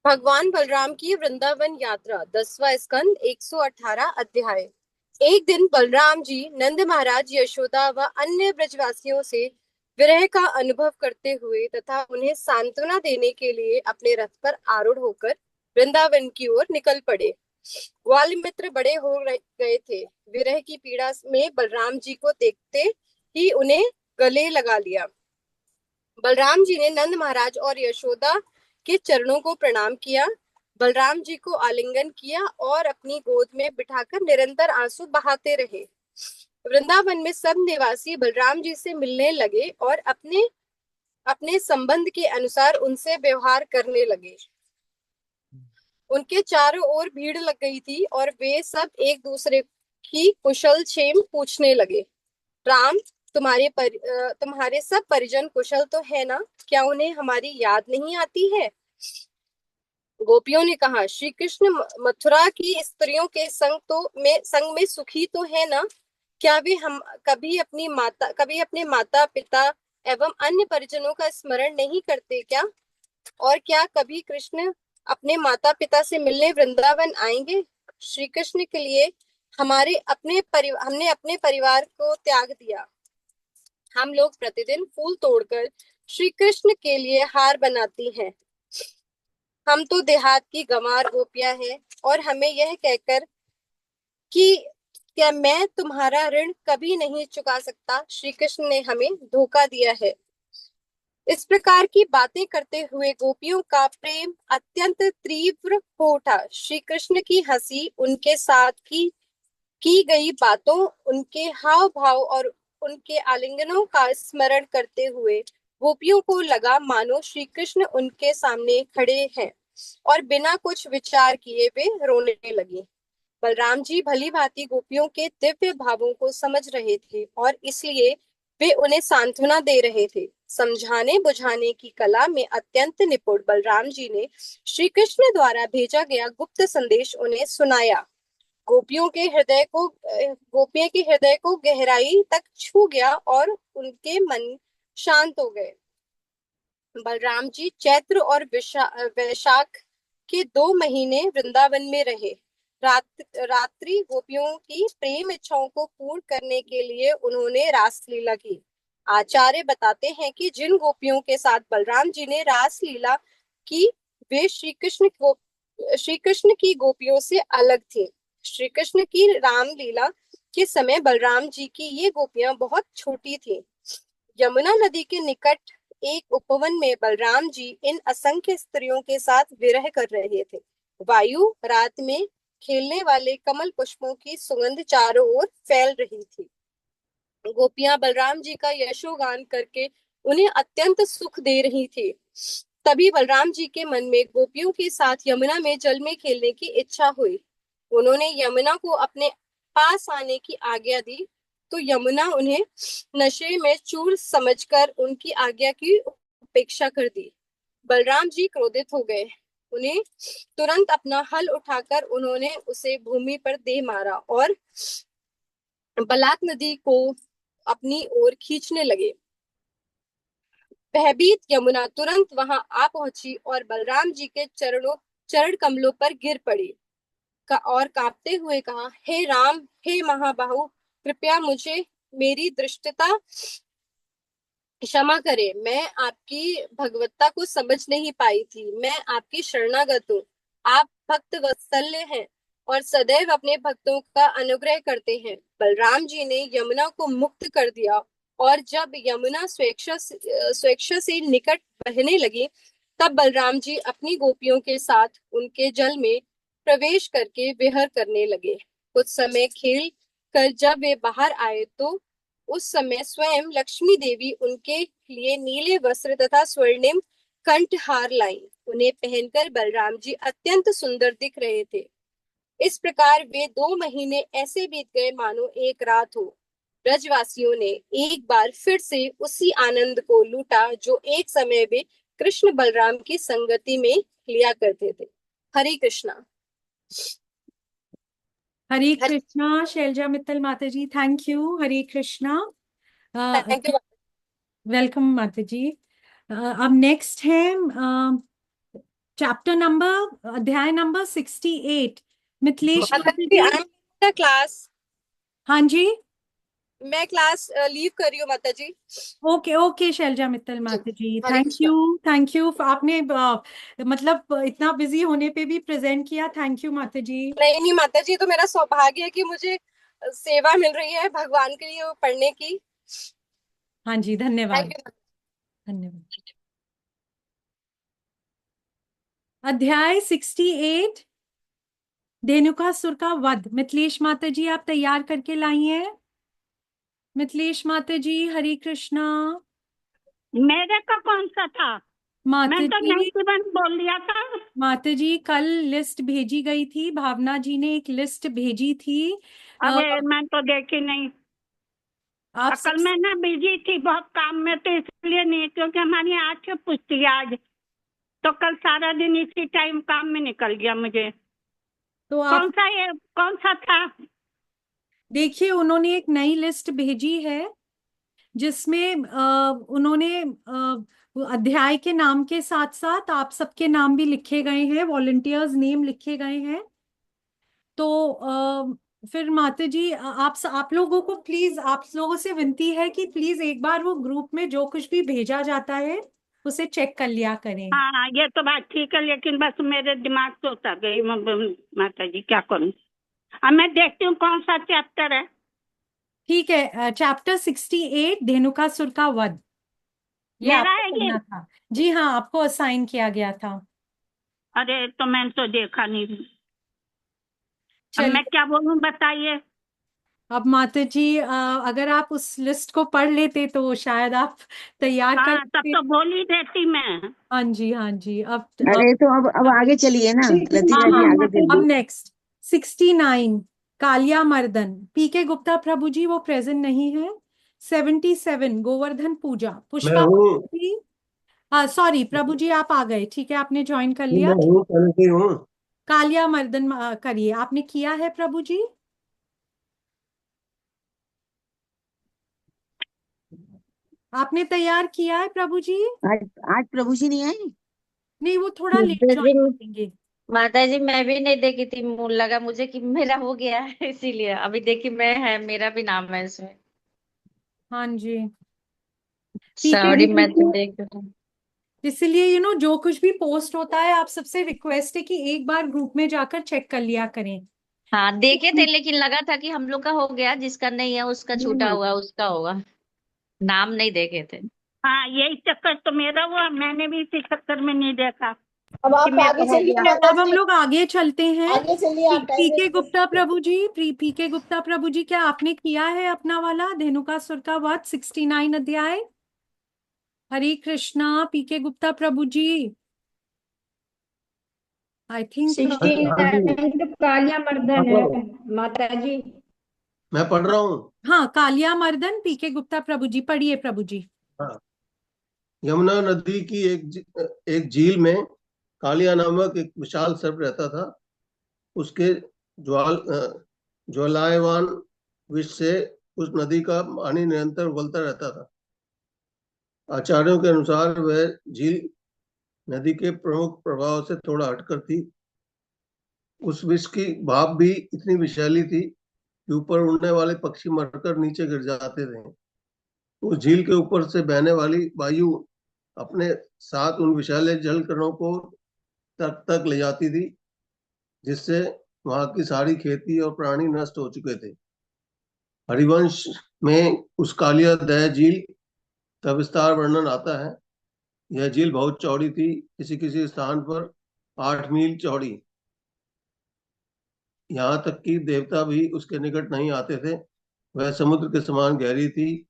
भगवान बलराम की वृंदावन यात्रा 10वां स्कंद 118 अध्याय। एक दिन बलराम जी नंद महाराज, यशोदा व अन्य ब्रजवासियों से विरह का अनुभव करते हुए तथा उन्हें सांत्वना देने के लिए अपने रथ पर आरूढ़ होकर वृंदावन की ओर निकल पड़े। ग्वाल बड़े हो गए थे। विरह की पीड़ा में बलराम जी को देखते ही उन्हें गले लगा लिया। बलराम जी ने नंद महाराज और यशोदा के चरणों को प्रणाम किया। बलराम जी को आलिंगन किया और अपनी गोद में बिठाकर निरंतर आंसू बहाते रहे। वृंदावन में सब निवासी बलराम जी से मिलने लगे और अपने अपने संबंध के अनुसार उनसे व्यवहार करने लगे। उनके चारों ओर भीड़ लग गई थी और वे सब एक दूसरे की कुशल क्षेम पूछने लगे। राम, तुम्हारे सब परिजन कुशल तो है ना? क्या उन्हें हमारी याद नहीं आती है? गोपियों ने कहा, श्री कृष्ण मथुरा की स्त्रियों के संग में सुखी तो है ना? क्या वे हम कभी अपने माता पिता एवं अन्य परिजनों का स्मरण नहीं करते क्या? और क्या कभी कृष्ण अपने माता पिता से मिलने वृंदावन आएंगे? श्री कृष्ण के लिए हमने अपने परिवार को त्याग दिया। हम लोग प्रतिदिन फूल तोड़कर श्री कृष्ण के लिए हार बनाती हैं। हम तो देहात की गंवार गोपियां हैं और हमें यह कहकर कि क्या मैं तुम्हारा ऋण कभी नहीं चुका सकता, श्री कृष्ण ने हमें धोखा दिया है। इस प्रकार की बातें करते हुए गोपियों का प्रेम अत्यंत तीव्र हो उठा। श्री कृष्ण की हंसी, उनके साथ की गई बातों, उनके हाव भाव और उनके आलिंगनों का स्मरण करते हुए गोपियों को लगा मानो श्री कृष्ण उनके सामने खड़े हैं और बिना कुछ विचार किए वे रोने लगी। बलराम जी भली भांति गोपियों के दिव्य भावों को समझ रहे थे और इसलिए वे उन्हें सांत्वना दे रहे थे। समझाने बुझाने की कला में अत्यंत निपुण बलराम जी ने श्री कृष्ण द्वारा भेजा गया गुप्त संदेश उन्हें सुनाया। गोपियों के हृदय को गहराई तक छू गया और उनके मन शांत हो गए। बलराम जी चैत्र और वैशाख के 2 महीने वृंदावन में रहे। रात्रि गोपियों की प्रेम इच्छाओं को पूर्ण करने के लिए उन्होंने रासलीला की। आचार्य बताते हैं कि जिन गोपियों के साथ बलराम जी ने रासलीला की वे श्री कृष्ण की गोपियों से अलग थी। श्री कृष्ण की रामलीला के समय बलराम जी की ये गोपियां बहुत छोटी थी। यमुना नदी के निकट एक उपवन में बलराम जी इन असंख्य स्त्रियों के साथ विरह कर रहे थे। वायु रात में खेलने वाले कमल पुष्पों की सुगंध चारों ओर फैल रही थी। गोपियां बलराम जी का यशोगान करके उन्हें अत्यंत सुख दे रही थी। तभी बलराम जी के मन में गोपियों के साथ यमुना में जल में खेलने की इच्छा हुई। उन्होंने यमुना को अपने पास आने की आज्ञा दी तो यमुना उन्हें नशे में चूर समझकर उनकी आज्ञा की उपेक्षा कर दी। बलराम जी क्रोधित हो गए। उन्हें तुरंत अपना हल उठाकर उन्होंने उसे भूमि पर दे मारा और बलाक नदी को अपनी ओर खींचने लगे। भयभीत यमुना तुरंत वहां आ पहुंची और बलराम जी के चरण कमलों पर गिर पड़ी और कांपते हुए कहा, हे राम, हे महाबाहु, कृपया मुझे मेरी दृष्टता क्षमा करे। मैं आपकी भगवत्ता को समझ नहीं पाई थी। मैं आपकी शरणागत हूँ। आप भक्त वत्सल्य हैं और सदैव अपने भक्तों का अनुग्रह करते हैं। बलराम जी ने यमुना को मुक्त कर दिया और जब यमुना स्वेच्छा से निकट बहने लगी तब बलराम जी अपनी गोपियों के साथ उनके जल में प्रवेश करके विहर करने लगे। कुछ समय खेल कर जब वे बाहर आए तो उस समय स्वयं लक्ष्मी देवी उनके लिए नीले वस्त्र तथा स्वर्णिम कंठहार लाई। उन्हें पहनकर बलराम जी अत्यंत सुंदर दिख रहे थे। इस प्रकार वे 2 महीने ऐसे बीत गए मानो एक रात हो। ब्रजवासियों ने एक बार फिर से उसी आनंद को लूटा जो एक समय वे कृष्ण बलराम की संगति में लिया करते थे। हरे कृष्णा। हरे कृष्णा शैलजा मित्तल माता जी, thank you. Hare Krishna. Thank you. Welcome माता जी। अब नेक्स्ट है चैप्टर नंबर, अध्याय नंबर 68। मिथिलेश माता माता जी, जी। I am class. हाँ जी। मैं क्लास लीव कर रही हूँ माता जी। ओके ओके शैलजा मित्तल जी, माता जी, Hare thank Krishna. You. Thank you, आपने मतलब इतना बिजी होने पे भी प्रेजेंट किया, थैंक यू माता जी। नहीं नहीं माता जी, तो मेरा सौभाग्य है कि मुझे सेवा मिल रही है भगवान के लिए वो पढ़ने की। हाँ जी, थैंक धन्यवाद। यू। धन्यवाद। अध्याय 68, धेनुकासुर का वध। मिथिलेश माता जी आप तैयार करके लाई हैं। मिथिलेश माता जी, हरे कृष्णा। मेरे का कौन सा था? मैं माता तो नहीं जी, तुरंत बोल दिया था। माता जी कल लिस्ट भेजी गई थी, भावना जी ने एक लिस्ट भेजी थी। अरे मैं तो देखी नहीं। आप कल मैं ना बिजी थी बहुत काम में, तो इसलिए नहीं, क्योंकि हमारी आँख पूछती है आज, तो कल सारा दिन इसी टाइम काम में निकल गया मुझे। तो आप कौन सा था? देखिए, उन्होंने एक नई लिस्ट भेजी है जिसमें उन्होंने अध्याय के नाम के साथ साथ आप सबके नाम भी लिखे गए हैं, वॉलंटियर्स नेम लिखे गए हैं। तो फिर माता जी, आप लोगों को प्लीज, आप लोगों से विनती है कि प्लीज एक बार वो ग्रुप में जो कुछ भी भेजा जाता है उसे चेक कर लिया करें। हाँ ये तो बात ठीक है, लेकिन बस मेरे दिमाग से उतर गई माता जी, क्या करूँ। अब मैं देखती हूँ कौन सा चैप्टर है। ठीक है, चैप्टर 68, धेनुकासुर का वध। ये मेरा आपको है ये? पढ़ना था। जी हाँ, आपको असाइन किया गया था। अरे तो मैंने तो देखा नहीं। अब मैं चलिए, क्या बोलूं, बताइए। अब माता जी अगर आप उस लिस्ट को पढ़ लेते तो शायद आप तैयार कर हाँ तब लेते। तो बोल ही देती मैं। हाँ जी, हाँ जी। अरे तो अब आगे चलिए ना, हाँ लतीका जी, हाँ, आगे अब चलिए। नेक्स्ट 69, कालिया मर्दन। पीके गुप्ता प्रभु जी वो प्रेजेंट नहीं है। 77, गोवर्धन पूजा। मैं पुष्पा हूँ। जी, सॉरी प्रभु जी आप आ गए, ठीक है, आपने ज्वाइन कर लिया। मैं हूँ, करती हूँ। कालिया मर्दन करिए, आपने किया है प्रभु जी। आपने तैयार किया है प्रभु जी। आज आज प्रभु जी नहीं आए? नहीं, वो थोड़ा लेट जी ज्वाइन करेंगे। माता जी, मैं भी नहीं देखी थी, लगा मुझे कि मेरा हो गया है इसीलिए अभी देखी मैं, है मेरा भी नाम है इसमें। हाँ जी। पीके सॉरी, मैं तो देख रही हूँ। इसलिए जो कुछ भी पोस्ट होता है आप सबसे रिक्वेस्ट है कि एक बार ग्रुप में जाकर चेक कर लिया करें। हाँ देखे थे, लेकिन लगा था कि हम लोग का हो गया, जिसका नहीं है उसका छूटा हम्म। हुआ उसका होगा। नाम नहीं देखे थे। हाँ यही चक्कर तो मेरा हुआ, मैंने भी इसी चक्कर में नहीं देखा अब कि आप मेरा आगे हो चलिए गया। माता अब हम जी। लोग आगे चलते हैं। आगे चलिए, आप टाइम पीके वेस्ट गुप्ता मत प्रभु जी, पीके गुप्ता प्रभु जी, क्या आपने किया है अपना वाला धेनुकासुर का वध 69 अध्याय? हरे कृष्णा, पीके गुप्ता प्रभु जी। आई थिंक हाँ जी, 69 तो कालिया मर्दन पढ़ रहा है हूँ। माता जी। मैं पढ़ रहा हूँ। हाँ, कालिया मर्दन, पीके गुप्ता प्रभु जी, पढ़िए प्रभु जी। हाँ। यमुना नदी की एक झील में कालिया नामक एक विशाल सर्प रहता था। उसके ज्वालायमान विष से उस नदी का पानी निरंतर उबलता रहता था। आचार्यों के अनुसार वह झील नदी के प्रमुख प्रभाव से थोड़ा हटकर थी। उस विष की भाप भी इतनी विषैली थी कि ऊपर उड़ने वाले पक्षी मरकर नीचे गिर जाते थे। उस झील के ऊपर से बहने वाली वायु अपने साथ उन विषैले जल कणों को तक तक ले जाती थी, जिससे वहां की सारी खेती और प्राणी नष्ट हो चुके थे। हरिवंश में उस कालिया दह झील का विस्तार वर्णन आता है। यह झील बहुत चौड़ी थी, किसी किसी स्थान पर 8 मील चौड़ी। यहाँ तक कि देवता भी उसके निकट नहीं आते थे। वह समुद्र के समान गहरी थी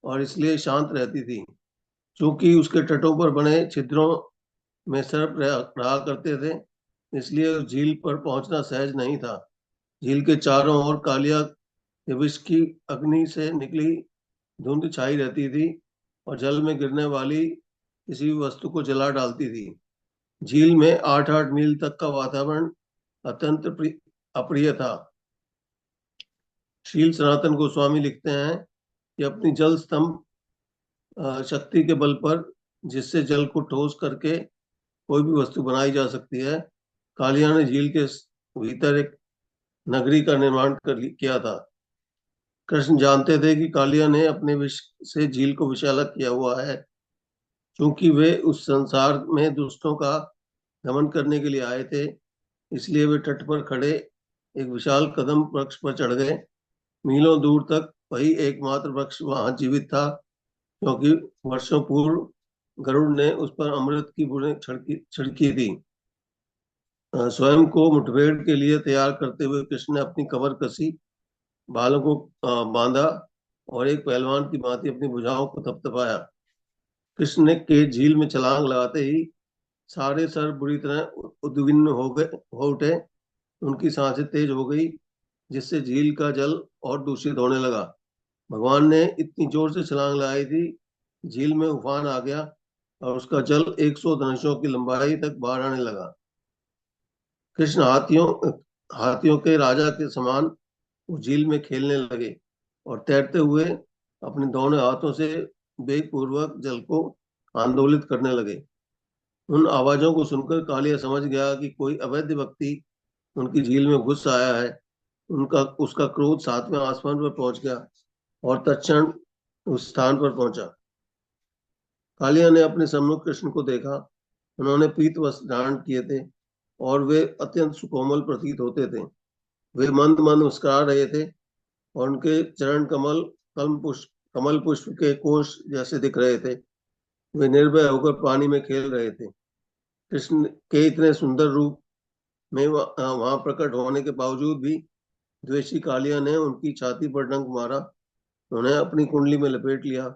और इसलिए शांत रहती थी। चूंकि उसके तटों पर बने छिद्रों में सर्प रहा करते थे, इसलिए उस झील पर पहुंचना सहज नहीं था। झील के चारों ओर कालिया के विष की अग्नि से निकली धुंध छाई रहती थी और जल में गिरने वाली किसी भी वस्तु को जला डालती थी। झील में 8-8 मील तक का वातावरण अत्यंत अप्रिय था। शील सनातन गोस्वामी लिखते हैं कि अपनी जल स्तंभ शक्ति के बल पर, जिससे जल को ठोस करके कोई भी वस्तु बनाई जा सकती है। कालिया ने झील के भीतर एक नगरी का निर्माण किया था। कृष्ण जानते थे कि कालिया ने अपने विष से झील को विषैला किया हुआ है। क्योंकि वे उस संसार में दुष्टों का दमन करने के लिए आए थे, इसलिए वे तट पर खड़े एक विशाल कदम वृक्ष पर चढ़ गए। मीलों दूर तक वही एकमात्र वृक्ष वहां जीवित था, क्योंकि वर्षों पूर्व गरुड़ ने उस पर अमृत की बूंदें छिड़की थी। स्वयं को मुठभेड़ के लिए तैयार करते हुए कृष्ण ने अपनी कमर कसी, बालों को बांधा और एक पहलवान की भांति अपनी भुजाओं को थपथपाया। कृष्ण ने के झील में छलांग लगाते ही सारे सर बुरी तरह उद्विग्न हो उठे। उनकी सांसें तेज हो गई, जिससे झील का जल और दूषित होने लगा। भगवान ने इतनी जोर से छलांग लगाई थी, झील में उफान आ गया और उसका जल 100 धनुषों की लंबाई तक बाहर आने लगा। कृष्ण हाथियों के राजा के समान उस झील में खेलने लगे और तैरते हुए अपने दोनों हाथों से वेग पूर्वक जल को आंदोलित करने लगे। उन आवाजों को सुनकर कालिया समझ गया कि कोई अवैध व्यक्ति उनकी झील में घुस आया है। उसका क्रोध 7वें आसमान पर पहुंच गया और तत्क्षण उस स्थान पर पहुंचा। कालिया ने अपने सम्मुख कृष्ण को देखा। उन्होंने पीत वस्त्र धारण किए थे और वे अत्यंत सुकोमल प्रतीत होते थे। वे मंद मंद मुस्कुरा रहे थे और उनके चरण कमल पुष्प के कोश जैसे दिख रहे थे। वे निर्भय होकर पानी में खेल रहे थे। कृष्ण के इतने सुंदर रूप में वहां प्रकट होने के बावजूद भी द्वेषी कालिया ने उनकी छाती पर डंक मारा, उन्हें अपनी कुंडली में लपेट लिया।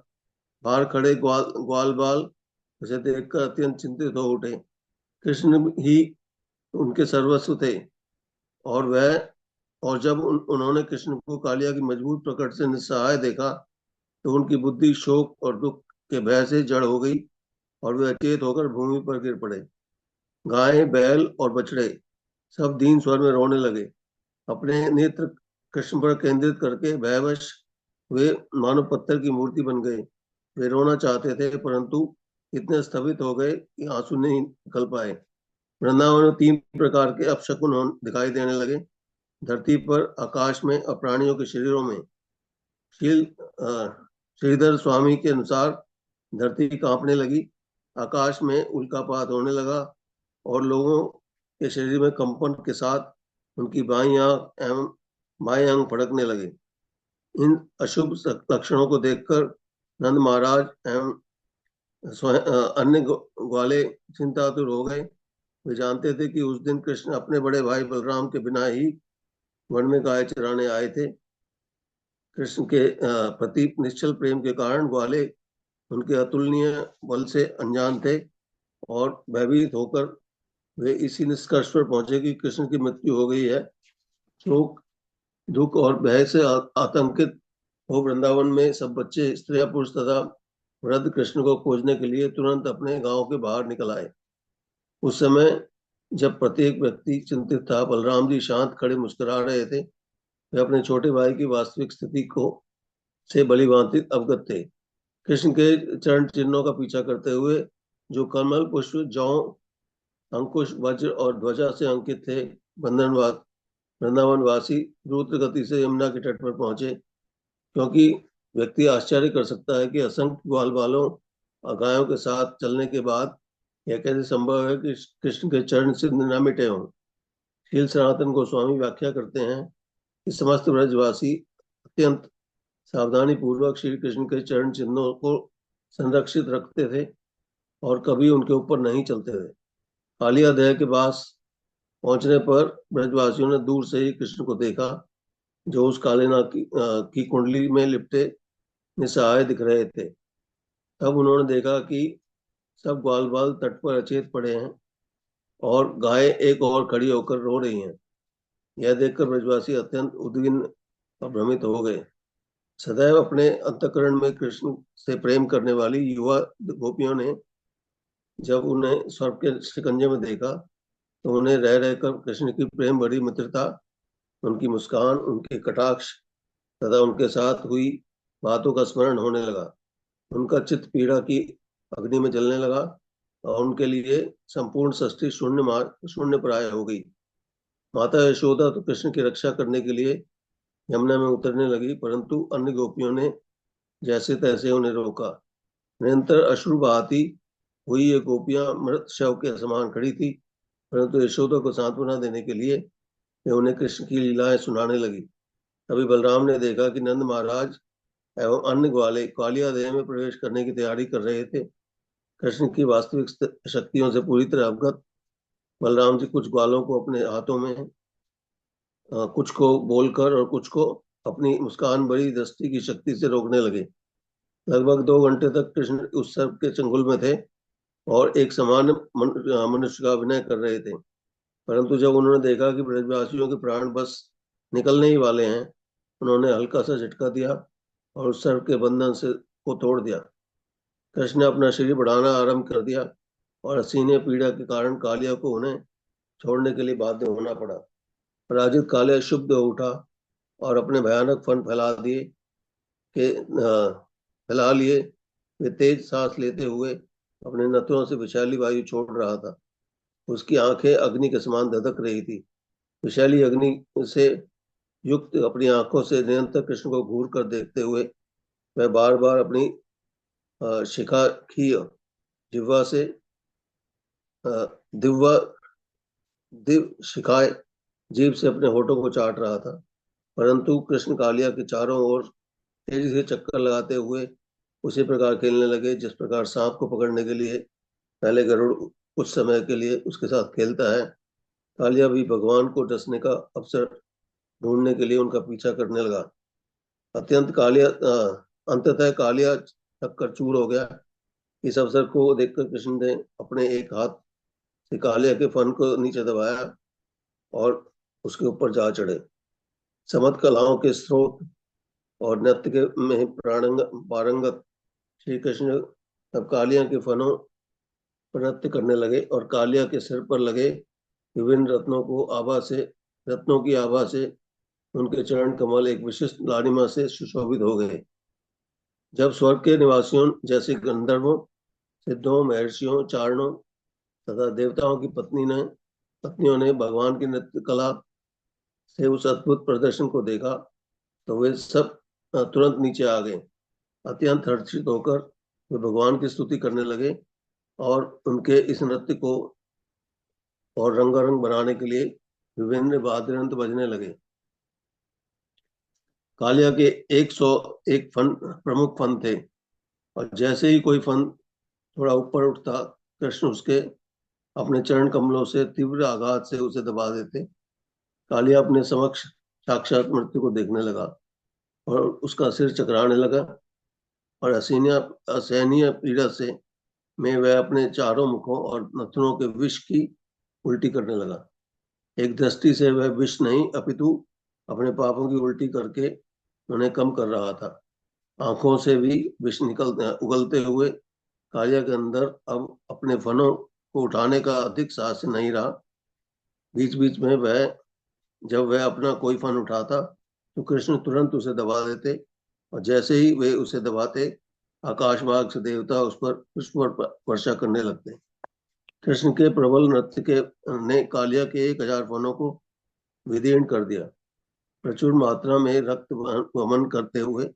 बाहर खड़े ग्वाल बाल उसे देखकर अत्यंत चिंतित हो उठे। कृष्ण ही उनके सर्वस्व थे और जब उन्होंने कृष्ण को कालिया की मजबूत प्रकट से निस्सहाय देखा, तो उनकी बुद्धि शोक और दुख के भय से जड़ हो गई और वे अचेत होकर भूमि पर गिर पड़े। गायें, बैल और बछड़े सब दीन स्वर में रोने लगे। अपने नेत्र कृष्ण पर केंद्रित करके भयवश वे मानो पत्थर की मूर्ति बन गए। वे रोना चाहते थे, परंतु इतने स्तभित हो गए कि आंसू नहीं निकल पाए। वृंदावन में 3 प्रकार के अपशकुन दिखाई देने लगे। धरती पर, आकाश में और प्राणियों के शरीरों में। श्रीधर स्वामी के अनुसार धरती कांपने लगी, आकाश में उल्कापात होने लगा और लोगों के शरीर में कंपन के साथ उनकी बाईं आंख एवं बाएं अंग फड़कने लगे। इन अशुभ लक्षणों को देखकर नंद महाराज एवं अन्य ग्वाले चिंतातुर हो गए। वे जानते थे कि उस दिन कृष्ण अपने बड़े भाई बलराम के बिना ही वन में गाय चराने आए थे। कृष्ण के प्रति निश्चल प्रेम के कारण ग्वाले उनके अतुलनीय बल से अनजान थे और भयभीत होकर वे इसी निष्कर्ष पर पहुंचे कि कृष्ण की मृत्यु हो गई है। शोक, दुख और भय से आतंकित हो वृंदावन में सब बच्चे, स्त्रियां, पुरुष तथा वृद्ध कृष्ण को खोजने के लिए तुरंत अपने गांव के बाहर निकल आए। उस समय जब प्रत्येक व्यक्ति चिंतित था, बलराम जी शांत खड़े मुस्कुरा रहे थे। वे अपने छोटे भाई की वास्तविक स्थिति को से भलीभांति अवगत थे। कृष्ण के चरण चिन्हों का पीछा करते हुए जो कमल पुष्प, जौ, अंकुश, वज्र और ध्वजा से अंकित थे, वृंदावन वासी द्रुत गति से यमुना के तट पर पहुंचे। क्योंकि व्यक्ति आश्चर्य कर सकता है कि असंख्य ग्वाल बालों और गायों के साथ चलने के बाद यह कैसे संभव है कि कृष्ण के चरण से न मिटे हों। शील सनातन गोस्वामी व्याख्या करते हैं कि समस्त ब्रजवासी अत्यंत सावधानी पूर्वक श्री कृष्ण के चरण चिन्हों को संरक्षित रखते थे और कभी उनके ऊपर नहीं चलते थे। कालिया देह के पास पहुंचने पर ब्रजवासियों ने दूर से ही कृष्ण को देखा, जो उस कालिना की कुंडली में लिपटे निसहाय दिख रहे थे। तब उन्होंने देखा कि सब ग्वाल बाल तट पर अचेत पड़े हैं और गायें एक और खड़ी होकर रो रही हैं। यह देखकर ब्रजवासी अत्यंत उद्विग्न और भ्रमित हो गए। सदैव अपने अंतःकरण में कृष्ण से प्रेम करने वाली युवा गोपियों ने जब उन्हें स्वर्ग के शिकंजे में देखा, तो उन्हें रह रहकर कृष्ण की प्रेम भरी मित्रता, उनकी मुस्कान, उनके कटाक्ष तथा उनके साथ हुई बातों का स्मरण होने लगा। उनका चित्त पीड़ा की अग्नि में जलने लगा और उनके लिए संपूर्ण सृष्टि शून्य प्राय हो गई। माता यशोदा तो कृष्ण की रक्षा करने के लिए यमुना में उतरने लगी, परंतु अन्य गोपियों ने जैसे तैसे उन्हें रोका। निरंतर अश्रु बहाती हुई ये गोपियां मृत शव के समान खड़ी थी, परंतु यशोदा को सांत्वना देने के लिए वे उन्हें कृष्ण की लीलाएं सुनाने लगी। तभी बलराम ने देखा कि नंद महाराज एवं अन्य ग्वाले कालिया देह में प्रवेश करने की तैयारी कर रहे थे। कृष्ण की वास्तविक शक्तियों से पूरी तरह अवगत बलराम जी कुछ ग्वालों को अपने हाथों में कुछ को बोलकर और कुछ को अपनी मुस्कान भरी दृष्टि की शक्ति से रोकने लगे। लगभग 2 घंटे तक कृष्ण उस सर्प के चंगुल में थे और एक समान मनुष्य का अभिनय कर रहे थे, परंतु जब उन्होंने देखा कि ब्रजवासियों के प्राण बस निकलने ही वाले हैं, उन्होंने हल्का सा झटका दिया और उस सर्प के बंधन से को तोड़ दिया। कृष्ण ने अपना शरीर बढ़ाना आरंभ कर दिया और असीम पीड़ा के कारण कालिया को उन्हें छोड़ने के लिए बाध्य होना पड़ा। पराजित कालिया शुद्ध हो उठा और अपने भयानक फन फैला लिए वे तेज सांस लेते हुए अपने नथुनों से विषैली वायु छोड़ रहा था। उसकी आंखें अग्नि के समान धधक रही थी। विषैली अग्नि से युक्त अपनी आंखों से निरंतर कृष्ण को घूर कर देखते हुए वह बार बार अपनी शिखा की जिह्वा से दिव शिखाए जीभ से अपने होठों को चाट रहा था, परंतु कृष्ण कालिया के चारों ओर तेजी से चक्कर लगाते हुए उसी प्रकार खेलने लगे जिस प्रकार सांप को पकड़ने के लिए पहले गरुड़ कुछ समय के लिए उसके साथ खेलता है। कालिया भी भगवान को डसने का अवसर ढूंढने के लिए उनका पीछा करने लगा। अंततः कालिया थककर चूर हो गया। इस अवसर को देखकर कृष्ण ने अपने एक हाथ से कालिया के फन को नीचे दबाया और उसके ऊपर जा चढ़े। समत कलाओं के स्रोत और नृत्य के में पारंगत श्री कृष्ण तब कालिया के फनों पर नृत्य करने लगे और कालिया के सिर पर लगे विभिन्न रत्नों की आभा से उनके चरण कमल एक विशिष्ट लालिमा से सुशोभित हो गए। जब स्वर्ग के निवासियों जैसे गंधर्वों, सिद्धों, महर्षियों, चारणों तथा देवताओं की पत्नियों ने भगवान की नृत्य कला से उस अद्भुत प्रदर्शन को देखा तो वे सब तुरंत नीचे आ गए। अत्यंत हर्षित होकर वे भगवान की स्तुति करने लगे और उनके इस नृत्य को और रंगारंग बनाने के लिए विभिन्न वाद्य यंत्र बजने लगे। कालिया के 101 प्रमुख फन थे और जैसे ही कोई फन थोड़ा ऊपर उठता कृष्ण उसके अपने चरण कमलों से तीव्र आघात से उसे दबा देते। कालिया अपने समक्ष साक्षात मृत्यु को देखने लगा और उसका सिर चकराने लगा और असहनीय पीड़ा से में वह अपने चारों मुखों और नथुनों के विष की उल्टी करने लगा। एक दृष्टि से वह विष नहीं अपितु अपने पापों की उल्टी करके उन्हें कम कर रहा था। आंखों से भी विष उगलते हुए कालिया के अंदर अब अपने फनों को उठाने का अधिक साहस नहीं रहा। बीच बीच में जब वह अपना कोई फन उठाता तो कृष्ण तुरंत उसे दबा देते और जैसे ही वे उसे दबाते आकाश मार्ग से देवता उस पर पुष्प वर्षा करने लगते। कृष्ण के प्रबल नृत्य ने कालिया के 1000 फनों को विदीर्ण कर दिया। प्रचुर मात्रा में रक्त वमन करते हुए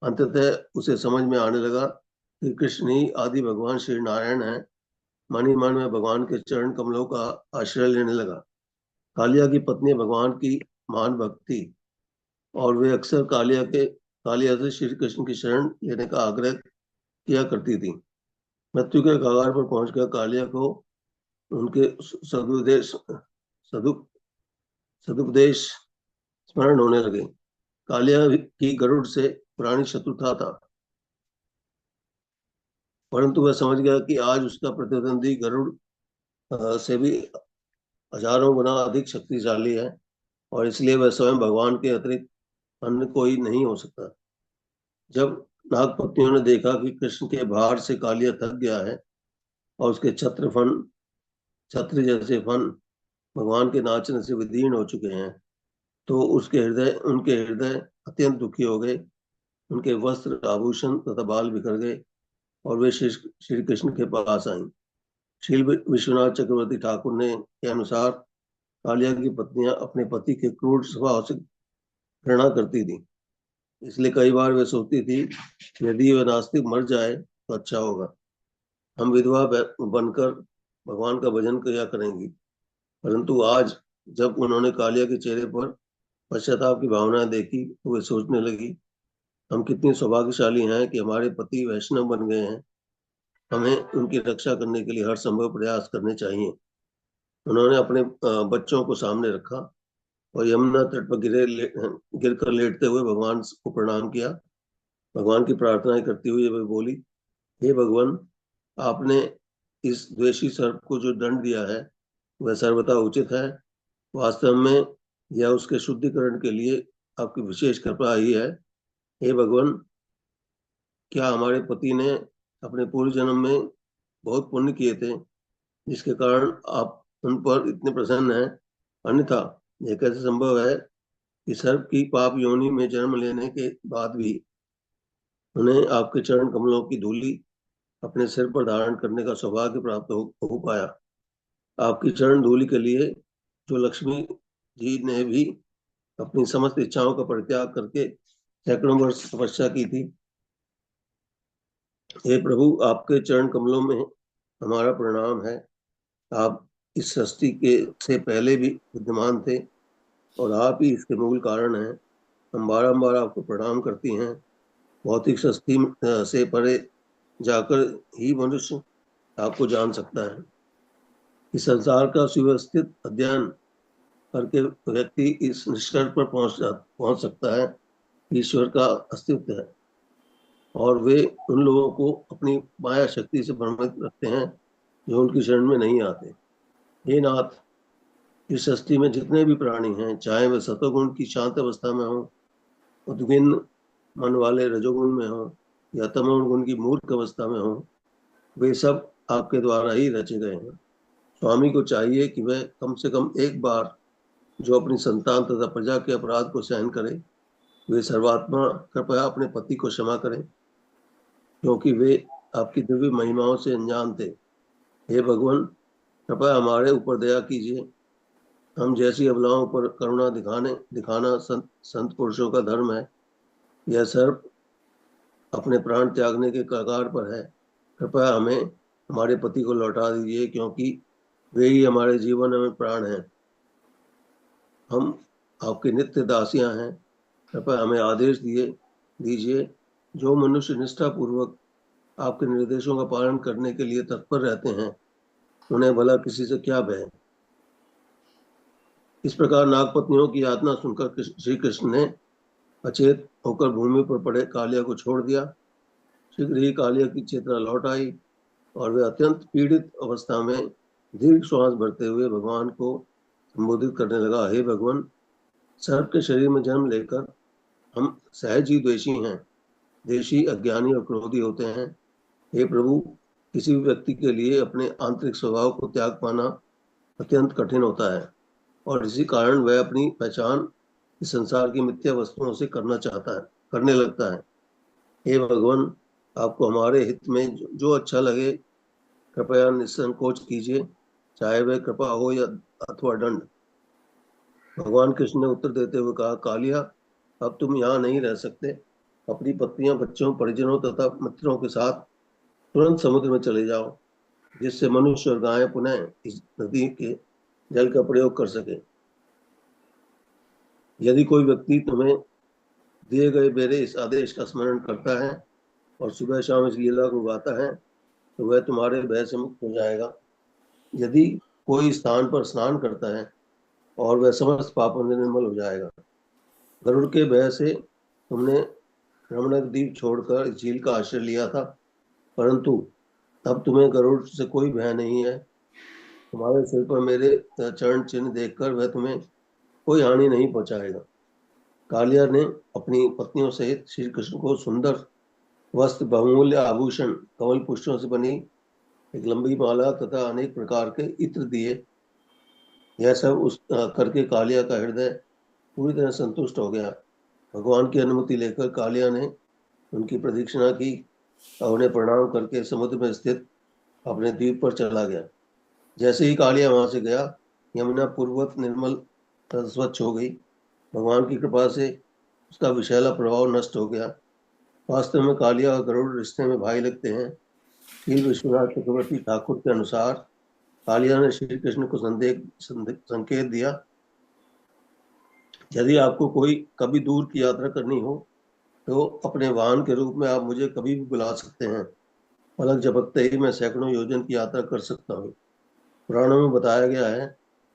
अंततः उसे समझ में आने लगा कि कृष्ण ही आदि भगवान श्री नारायण है। मन ही मन में भगवान के चरण कमलों का आश्रय लेने लगा। कालिया की पत्नी भगवान की महान भक्ति और वे अक्सर कालिया से श्री कृष्ण की शरण लेने का आग्रह किया करती थी। मृत्यु के कगार पर पहुंचकर कालिया को उनके सदुपदेश स्मरण होने लगे। कालिया की गरुड़ से पुरानी शत्रुता था, परंतु वह समझ गया कि आज उसका प्रतिद्वंदी गरुड़ से भी हजारों गुना अधिक शक्तिशाली है और इसलिए वह स्वयं भगवान के अतिरिक्त अन्य कोई नहीं हो सकता। जब नागपत्नियों ने देखा कि कृष्ण के भार से कालिया थक गया है और उसके छत्र जैसे फन भगवान के नाचने से विदीर्ण हो चुके हैं, तो उनके हृदय अत्यंत दुखी हो गए। उनके वस्त्र, आभूषण तथा बाल बिखर गए और वे श्री कृष्ण के पास आईं। श्री विश्वनाथ चक्रवर्ती ठाकुर ने के अनुसार कालिया की पत्नियां अपने पति के क्रूर स्वभाव से घृणा करती थी, इसलिए कई बार वे सोचती थी यदि वह नास्तिक मर जाए तो अच्छा होगा, हम विधवा बनकर भगवान का भजन किया करेंगी। परंतु आज जब उन्होंने कालिया के चेहरे पर पश्चाताप की भावनाएं देखी तो वे सोचने लगी, हम कितनी सौभाग्यशाली हैं कि हमारे पति वैष्णव बन गए हैं, हमें उनकी रक्षा करने के लिए हर संभव प्रयास करने चाहिए। उन्होंने अपने बच्चों को सामने रखा और यमुना तट पर गिर कर लेटते हुए भगवान को प्रणाम किया। भगवान की प्रार्थनाएं करती हुई वे बोली, हे भगवान, आपने इस द्वेषी सर्प को जो दंड दिया है वह सर्वथा उचित है। वास्तव में यह उसके शुद्धिकरण के लिए आपकी विशेष कृपा ही है। हे भगवान, क्या हमारे पति ने अपने पूर्व जन्म में बहुत पुण्य किए थे जिसके कारण आप उन पर इतने प्रसन्न हैं, अन्यथा यह कैसे संभव है कि सर्प की पाप योनि में जन्म लेने के बाद भी उन्हें आपके चरण कमलों की धूली अपने सिर पर धारण करने का सौभाग्य प्राप्त हो पाया। आपकी चरण धूलि के लिए जो लक्ष्मी जी ने भी अपनी समस्त इच्छाओं का परित्याग करके सैकड़ों वर्ष तपस्या की थी। हे प्रभु, आपके चरण कमलों में हमारा प्रणाम है। आप इस सृष्टि के से पहले भी विद्यमान थे और आप ही इसके मूल कारण हैं। हम बारंबार आपको प्रणाम करती हैं। भौतिक सृष्टि से परे जाकर ही मनुष्य आपको जान सकता है। इस संसार का सुव्यवस्थित अध्ययन करके व्यक्ति इस निष्कर्ष पर पहुंच सकता है कि ईश्वर का अस्तित्व है और वे उन लोगों को अपनी माया शक्ति से भ्रमित रखते हैं जो उनकी शरण में नहीं आते। हे नाथ, इस सृष्टि में जितने भी प्राणी हैं, चाहे वे सतोगुण की शांत अवस्था में हों, उद्विग्न मन वाले रजोगुण में हों या तमोगुण की मूर्ख अवस्था में हों, वे सब आपके द्वारा ही रचे गए हैं। स्वामी को चाहिए कि वह कम से कम एक बार जो अपनी संतान तथा प्रजा के अपराध को सहन करे, वे सर्वात्मा कृपया अपने पति को क्षमा करें, क्योंकि वे आपकी दिव्य महिमाओं से अनजान थे। हे भगवान, कृपया हमारे ऊपर दया कीजिए। हम जैसी अबलाओं पर करुणा दिखाना संत पुरुषों का धर्म है। यह सर्प अपने प्राण त्यागने के कगार पर है। कृपया हमें हमारे पति को लौटा दीजिए, क्योंकि वे ही हमारे जीवन में प्राण हैं। हम आपके नित्य दासियां हैं। कृपया हमें आदेश दीजिए। जो मनुष्य निष्ठा पूर्वक आपके निर्देशों का पालन करने के लिए तत्पर रहते हैं, उन्हें भला किसी से क्या भय। इस प्रकार नागपत्नियों की यातना सुनकर श्री कृष्ण ने अचेत होकर भूमि पर पड़े कालिया को छोड़ दिया। शीघ्र ही कालिया की चेतना लौट आई और वे अत्यंत पीड़ित अवस्था में दीर्घ श्वास भरते हुए भगवान को संबोधित करने लगा, हे भगवान, सर्प के शरीर में जन्म लेकर हम सहज ही द्वेषी हैं, देशी, अज्ञानी और क्रोधी होते हैं। हे प्रभु, किसी भी व्यक्ति के लिए अपने आंतरिक स्वभाव को त्याग पाना अत्यंत कठिन होता है और इसी कारण वह अपनी पहचान इस संसार की मिथ्या वस्तुओं से करने लगता है। हे भगवान, आपको हमारे हित में जो अच्छा लगे कृपया निसंकोच कीजिए, चाहे वह कृपा हो या अथवा दंड। भगवान कृष्ण ने उत्तर देते हुए कहा, कालिया, अब तुम यहाँ नहीं रह सकते। अपनी पत्नियों, बच्चों, परिजनों तथा मित्रों के साथ तुरंत समुद्र में चले जाओ, जिससे मनुष्य और गायें पुनः इस नदी के जल का प्रयोग कर सके। यदि कोई व्यक्ति तुम्हें दिए गए मेरे इस आदेश का स्मरण करता है और सुबह शाम इस लीला को गाता है, तो वह तुम्हारे भय से मुक्त हो जाएगा। यदि कोई स्थान पर स्नान करता है और वह समस्त पापों से निर्मल हो जाएगा। गरुड़ के भय से तुमने रमणक द्वीप छोड़कर इस झील का आश्रय लिया था, परंतु अब तुम्हें गरुड़ से कोई भय नहीं है। तुम्हारे सिर पर मेरे चरण चिन्ह देखकर वह तुम्हें कोई हानि नहीं पहुंचाएगा। कालिया ने अपनी पत्नियों सहित श्री कृष्ण को सुंदर वस्त्र, बहुमूल्य आभूषण, कमल पुष्पों से बनी एक लंबी माला तथा अनेक प्रकार के इत्र दिए। यह सब करके कालिया का हृदय पूरी तरह संतुष्ट हो गया। भगवान की अनुमति लेकर कालिया ने उनकी प्रदक्षिणा की और उन्हें प्रणाम करके समुद्र में स्थित अपने द्वीप पर चला गया। जैसे ही कालिया वहां से गया, यमुना पूर्ववत निर्मल तथा स्वच्छ हो गई। भगवान की कृपा से उसका विषैला प्रभाव नष्ट हो गया। वास्तव में कालिया और गरुड़ रिश्ते में भाई लगते हैं। श्री विश्वनाथ चक्रवर्ती ठाकुर के अनुसार कालिया ने श्री कृष्ण को संकेत दिया, यदि आपको कोई कभी दूर की यात्रा करनी हो तो अपने वाहन के रूप में आप मुझे कभी भी बुला सकते हैं। पलक झपकते ही मैं सैकड़ों योजन की यात्रा कर सकता हूँ। पुराणों में बताया गया है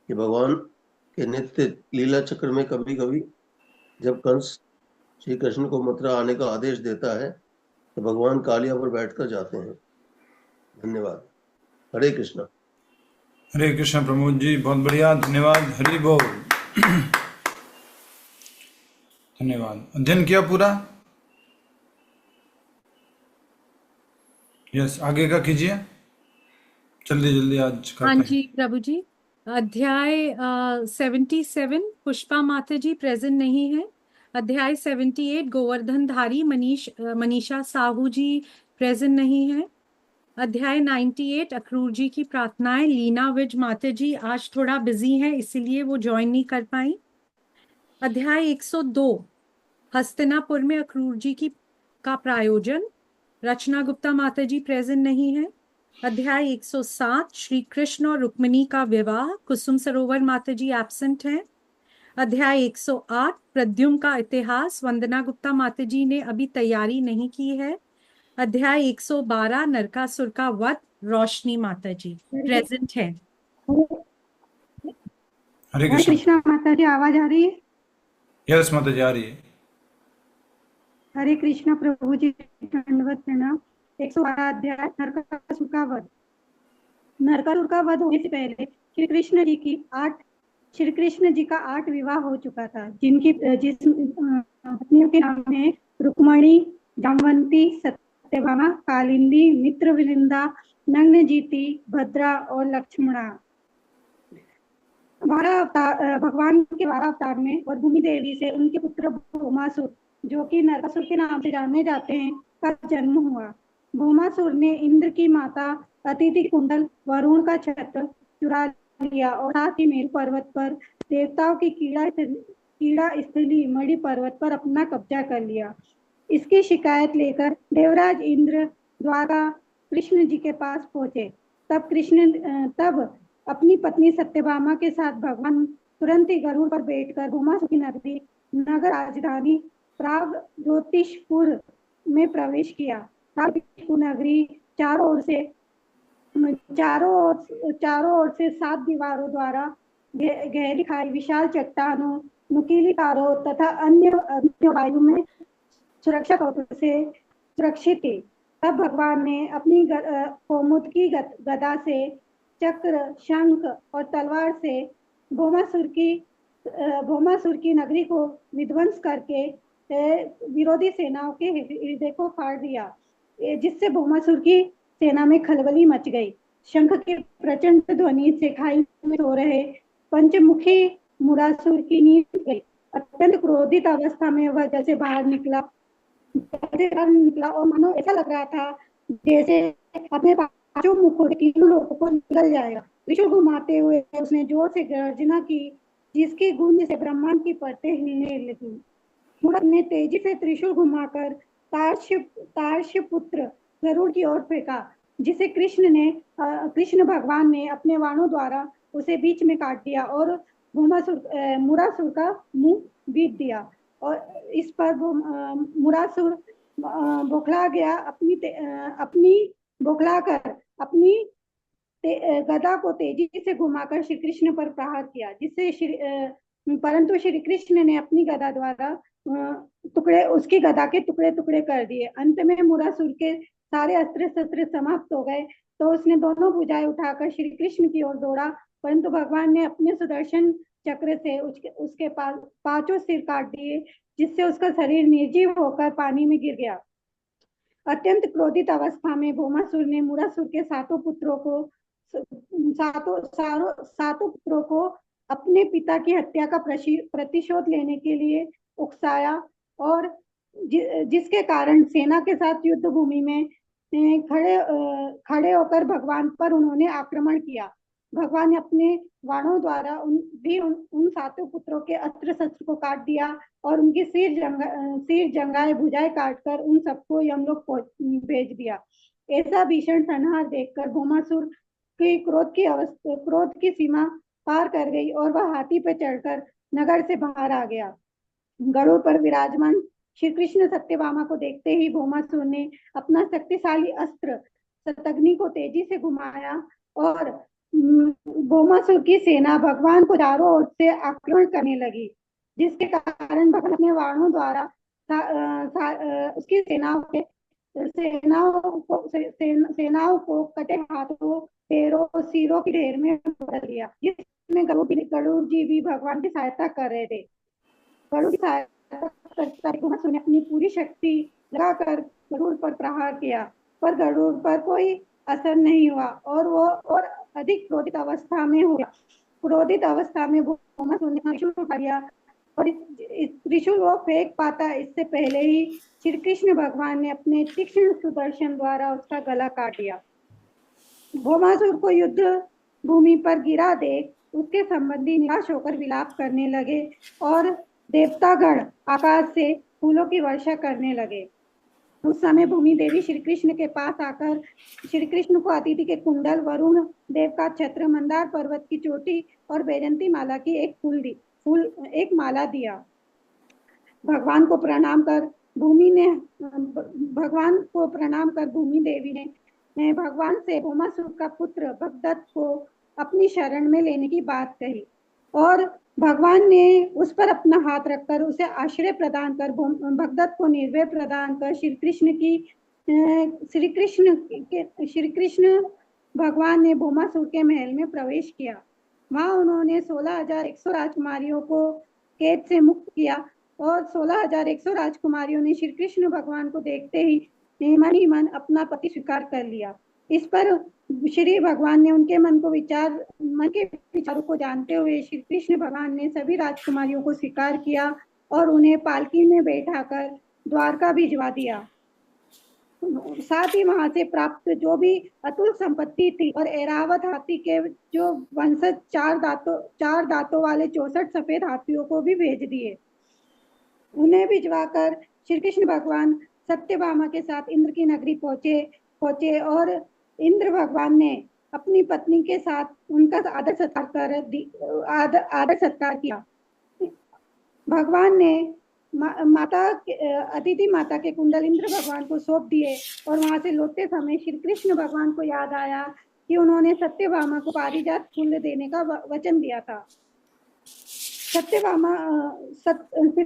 कि भगवान के नित्य लीला चक्र में कभी कभी जब कंस श्री कृष्ण को मथुरा आने का आदेश देता है तो भगवान कालिया पर बैठकर जाते हैं। धन्यवाद। हरे कृष्णा। हरे कृष्ण प्रमोद जी, बहुत बढ़िया, धन्यवाद। हरि बोल। धन्यवाद। अध्ययन किया पूरा? यस, आगे का कीजिए जल्दी जल्दी, आज कर हाँ पाए। जी प्रभु जी। अध्याय 77 पुष्पा माता जी प्रेजेंट नहीं है। अध्याय 78 गोवर्धन धारी मनीषा साहू जी प्रेजेंट नहीं है। अध्याय 98 अक्रूर जी की प्रार्थनाएं, लीना विज माता जी आज थोड़ा बिजी हैं इसीलिए वो ज्वाइन नहीं कर पाई। अध्याय 102 हस्तिनापुर में अक्रूर जी का प्रायोजन, रचना गुप्ता माता जी प्रेजेंट नहीं है। अध्याय 107 श्री कृष्ण और रुक्मिणी का विवाह, कुसुम सरोवर माता जी एब्सेंट हैं। अध्याय 108 प्रद्युम्न का इतिहास, वंदना गुप्ता माता जी ने अभी तैयारी नहीं की है। अध्याय 112 नरकासुर का वध, रोशनी माता जी प्रेजेंट है। हरे हरे कृष्ण। कृष्णा माता जी, आवाज आ रही है? यस माता जी, आ रही है। हरे कृष्णा प्रभु जी, दंडवत प्रणाम। 112 अध्याय नरकासुर का वध। नरकासुर का वध होने से पहले श्री कृष्ण जी का 8 विवाह हो चुका था, जिस पत्नियों के नाम है रुक्मणी, जामवंती, सत्यभामा, कालिंदी, मित्रवृंदा, नग्नजीति, भद्रा और लक्ष्मणा। भगवान के 12 अवतार में और भूमि देवी से उनके पुत्र भौमासुर, जो कि नरकासुर के नाम से जाने जाते हैं, का जन्म हुआ। भौमासुर ने इंद्र की माता अदिति कुंडल, वरुण का छत्र चुरा लिया और साथ ही मेरु पर्वत पर देवताओं की कीड़ा स्थली मणि पर्वत पर अपना कब्जा कर लिया। इसकी शिकायत लेकर देवराज इंद्र द्वारा कृष्ण जी के पास पहुंचे। तब अपनी पत्नी सत्यभामा के साथ भगवान तुरंत ही गरुड़ पर बैठकर भौमासुर की नगर राजधानी प्रागज्योतिषपुर में प्रवेश किया। प्रागज्योतिषपुर नगरी चारों ओर से 7 दीवारों द्वारा गहरी खाई, विशाल चट्टानों, नुकीली तारों तथा अन्य वायु में सुरक्षा कवच से सुरक्षित थी। तब भगवान ने अपनी कौमुद की गदा से, चक्र, शंख और तलवार से भौमासुर की नगरी को विध्वंस करके विरोधी सेनाओं के हृदय को फाड़ दिया, जिससे भौमासुर की सेना में खलबली मच गई। शंख के प्रचंड ध्वनि से खाई में सो रहे पंचमुखी मुरासुर की नींद गई। अत्यंत क्रोधित अवस्था में वह जैसे बाहर निकला और मानो ऐसा लग रहा था जैसे अपने पांचों मुखों से तीनों लोगों को निकल जाएगा। त्रिशूल घुमाते हुए उसने जोर से गर्जना की, जिसकी गूंज से ब्रह्मांड की परतें हिलने लगी। मुरत ने तेजी से त्रिशूल घुमाकर तार्क्ष्य पुत्र गरुड़ की ओर फेंका, जिसे कृष्ण भगवान ने अपने बाणों द्वारा उसे बीच में काट दिया और मुरासुर का मुंह बीत दिया। और इस पर मुरासुर बौखलाकर अपनी गदा को तेजी से घुमाकर श्री कृष्ण पर प्रहार किया, परंतु श्री कृष्ण ने अपनी गदा द्वारा उसकी गदा के टुकड़े टुकड़े कर दिए। अंत में मुरासुर के सारे अस्त्र शस्त्र समाप्त हो गए तो उसने दोनों भुजाएं उठाकर श्री कृष्ण की ओर दौड़ा, परंतु भगवान ने अपने सुदर्शन चक्र से उसके पांचों सिर काट दिए, जिससे उसका शरीर निर्जीव होकर पानी में गिर गया। अत्यंत क्रोधित अवस्था में भौमासुर ने मुरासुर के सातों पुत्रों को अपने पिता की हत्या का प्रतिशोध लेने के लिए उकसाया और जिसके कारण सेना के साथ युद्ध भूमि में खड़े होकर भगवान पर उन्होंने आक्रमण किया। भगवान ने अपने बाणों द्वारा उन सातों पुत्रों के अस्त्र शस्त्र को काट दिया और उनके सिर जंगाए भुजाएं काटकर उन सबको यमलोक भेज दिया। ऐसा भीषण संहार देखकर भौमासुर की क्रोध की सीमा पार कर गई और वह हाथी पर चढ़कर नगर से बाहर आ गया। गरुड़ पर विराजमान श्री कृष्ण सत्यभामा को देखते ही भौमासुर ने अपना शक्तिशाली अस्त्र शतघ्नि को तेजी से घुमाया और भौमासुर की सेना भगवान को चारों ओर से आक्रमण करने लगी, जिसके कारण भगवान अपने बाणों द्वारा उसकी सेनाओं को कटे हाथों, पैरों, सिरों की ढेर में बदल दिया, जिसमें गरुड़ जी भी भगवान की सहायता कर रहे थे। गरुड़ की सहायता करते भौमासुर ने अपनी पूरी शक्ति लगाकर गरुड़ पर प्रहार किया, पर गरुड़ पर कोई असर नहीं हुआ और वो और अधिक क्रोधित अवस्था में हो गया। क्रोधित अवस्था में भौमासुर ने त्रिशूल उठा लिया और इस त्रिशूल वो फेंक पाता इससे पहले ही श्री कृष्ण भगवान ने अपने तीक्ष्ण सुदर्शन द्वारा उसका गला काट दिया। भौमासुर को युद्ध भूमि पर गिरा देख उसके संबंधी निराश होकर विलाप करने लगे और देवतागण आकाश से फूलों की वर्षा करने लगे। उस समय भूमि देवी श्री कृष्ण के पास आकर श्री कृष्ण को अदिति के कुंडल, वरुण देव का छत्र, मंदार पर्वत की चोटी और बैजंती माला की एक माला दिया। भगवान को प्रणाम कर भूमि देवी ने भगवान से भौमासुर का पुत्र भगदत्त को अपनी शरण में लेने की बात कही और भगवान ने उस पर अपना हाथ रखकर उसे आश्रय प्रदान कर भगदत्त को निर्भय प्रदान कर श्री कृष्ण भगवान ने भौमासुर के महल में प्रवेश किया। वहां उन्होंने 16,100 राजकुमारियों को कैद से मुक्त किया और 16,100 राजकुमारियों ने श्री कृष्ण भगवान को देखते ही मन ही मन अपना पति स्वीकार कर लिया। इस पर श्री भगवान ने उनके मन के विचारों को जानते हुए श्री कृष्ण भगवान ने सभी राजकुमारियों को स्वीकार किया और उन्हें पालकी में बैठाकर द्वारका भिजवा दिया। साथ ही वहां से प्राप्त जो भी अतुल संपत्ति थी और ऐरावत हाथी के जो वंशज 4 दांतों वाले 64 सफेद हाथियों को भी भेज दिए। उन्हें भिजवाकर श्री कृष्ण भगवान सत्यभामा के साथ इंद्र की नगरी पहुंचे और इंद्र भगवान ने अपनी पत्नी के साथ उनका आदर सत्कार किया। भगवान ने अदिति माता के कुंडल इंद्र भगवान को सौंप दिए और वहां से लौटते समय श्री कृष्ण भगवान को याद आया कि उन्होंने सत्यभामा को पारिजात फूल देने का वचन दिया था। श्री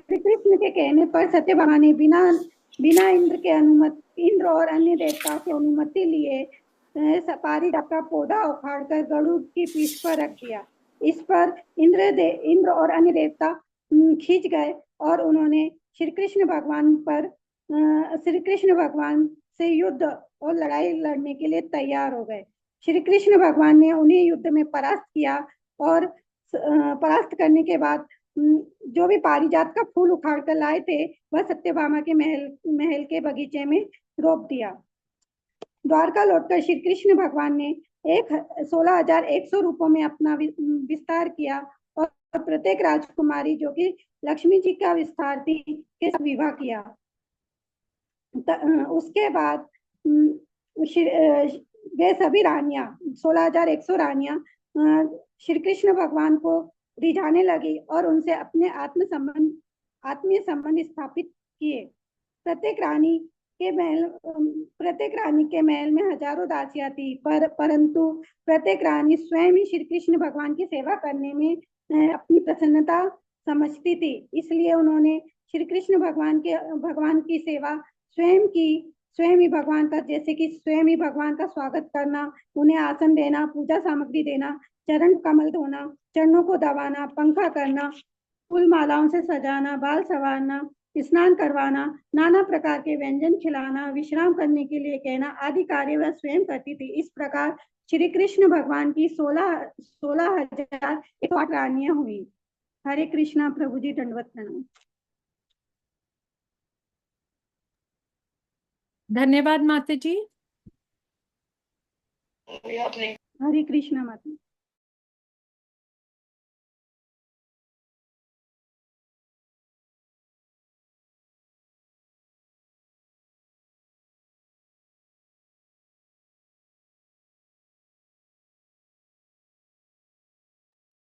कृष्ण के कहने पर सत्यभामा ने बिना इंद्र और अन्य देवताओं की अनुमति लिए पारिजात का पौधा उखाड़कर गरुड़ की पीठ पर रख दिया। इस पर इंद्र और अन्य देवता खींच गए और उन्होंने श्री कृष्ण भगवान से युद्ध और लड़ाई लड़ने के लिए तैयार हो गए। श्री कृष्ण भगवान ने उन्हें युद्ध में परास्त किया और परास्त करने के बाद जो भी पारिजात का फूल उखाड़ कर लाए थे वह सत्यभामा के महल के बगीचे में रोप दिया। द्वारका लौटकर श्री कृष्ण भगवान ने 16,100 रूपों में अपना विस्तार किया और प्रत्येक राजकुमारी जो कि लक्ष्मी जी का विस्तार थी के साथ विवाह किया। उसके बाद वे सभी रानियां 16,100 रानियां श्री कृष्ण भगवान को रिझाने लगी और उनसे अपने आत्मीय संबंध स्थापित किए। प्रत्येक रानी के महल में हजारों दासियां थी, परंतु प्रत्येक रानी स्वयं ही श्री कृष्ण भगवान की सेवा करने में अपनी प्रसन्नता समझती थी। इसलिए उन्होंने श्री कृष्ण भगवान की सेवा स्वयं ही भगवान का, जैसे कि स्वयं ही भगवान का स्वागत करना, उन्हें आसन देना, पूजा सामग्री देना, चरण कमल धोना, चरणों को दबाना, पंखा करना, फूल मालाओं से सजाना, बाल संवारना, स्नान करवाना, नाना प्रकार के व्यंजन खिलाना, विश्राम करने के लिए कहना आदि कार्य वह स्वयं करती थी। इस प्रकार श्री कृष्ण भगवान की 16,108 रानियां हुई। हरे कृष्णा। प्रभु जी दंडवत प्रणाम। धन्यवाद माता जी। हरे कृष्णा माता।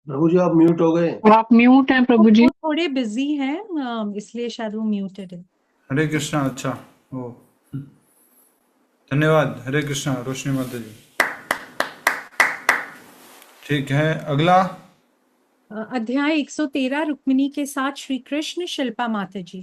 प्रभु जी आप म्यूट हो गए। आप म्यूट हैं प्रभु जी। वो थोड़े बिजी हैं, इसलिए शायद वो म्यूटेड है। हरे कृष्णा। अच्छा, ओ धन्यवाद। हरे कृष्णा रोशनी माता जी। ठीक है, अगला। अध्याय 113 रुक्मिणी के साथ श्री कृष्ण। शिल्पा माता जी।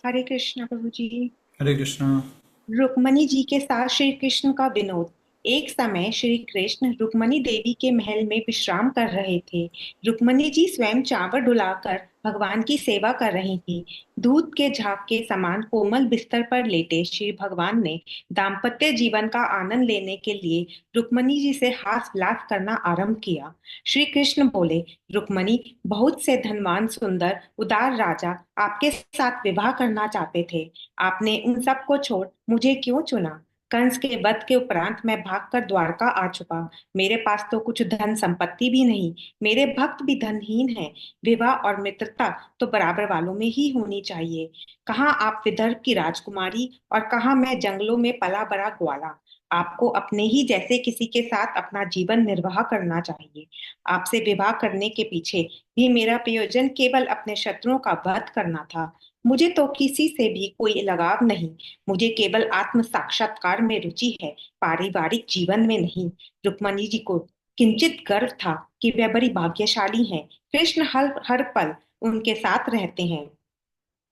हरे कृष्ण प्रभु जी। हरे कृष्णा। रुक्मणी जी के साथ श्री कृष्ण का विनोद। एक समय श्री कृष्ण रुक्मणी देवी के महल में विश्राम कर रहे थे। रुक्मणी जी स्वयं चावल डुलाकर भगवान की सेवा कर रही थी। दूध के झाग के समान कोमल बिस्तर पर लेटे श्री भगवान ने दाम्पत्य जीवन का आनंद लेने के लिए रुक्मणी जी से हास विलास करना आरंभ किया। श्री कृष्ण बोले, रुक्मणी, बहुत से धनवान सुंदर उदार राजा आपके साथ विवाह करना चाहते थे। आपने उन सब को छोड़ मुझे क्यों चुना? कंस के वध के उपरांत मैं भागकर द्वारका आ चुका। मेरे पास तो कुछ धन संपत्ति भी नहीं। मेरे भक्त भी धनहीन हैं। विवाह और मित्रता तो बराबर वालों में ही होनी चाहिए। कहाँ आप विदर्भ की राजकुमारी और कहाँ मैं जंगलों में पला बड़ा ग्वाला। आपको अपने ही जैसे किसी के साथ अपना जीवन निर्वाह करना चाहिए। आपसे विवाह करने के पीछे भी मेरा प्रयोजन केवल अपने शत्रुओं का वध करना था। मुझे तो किसी से भी कोई लगाव नहीं। मुझे केवल आत्म साक्षात्कार में रुचि है, पारिवारिक जीवन में नहीं। रुक्मणी जी को किंचित गर्व था कि वे बड़ी भाग्यशाली हैं। कृष्ण हर हर पल उनके साथ रहते हैं,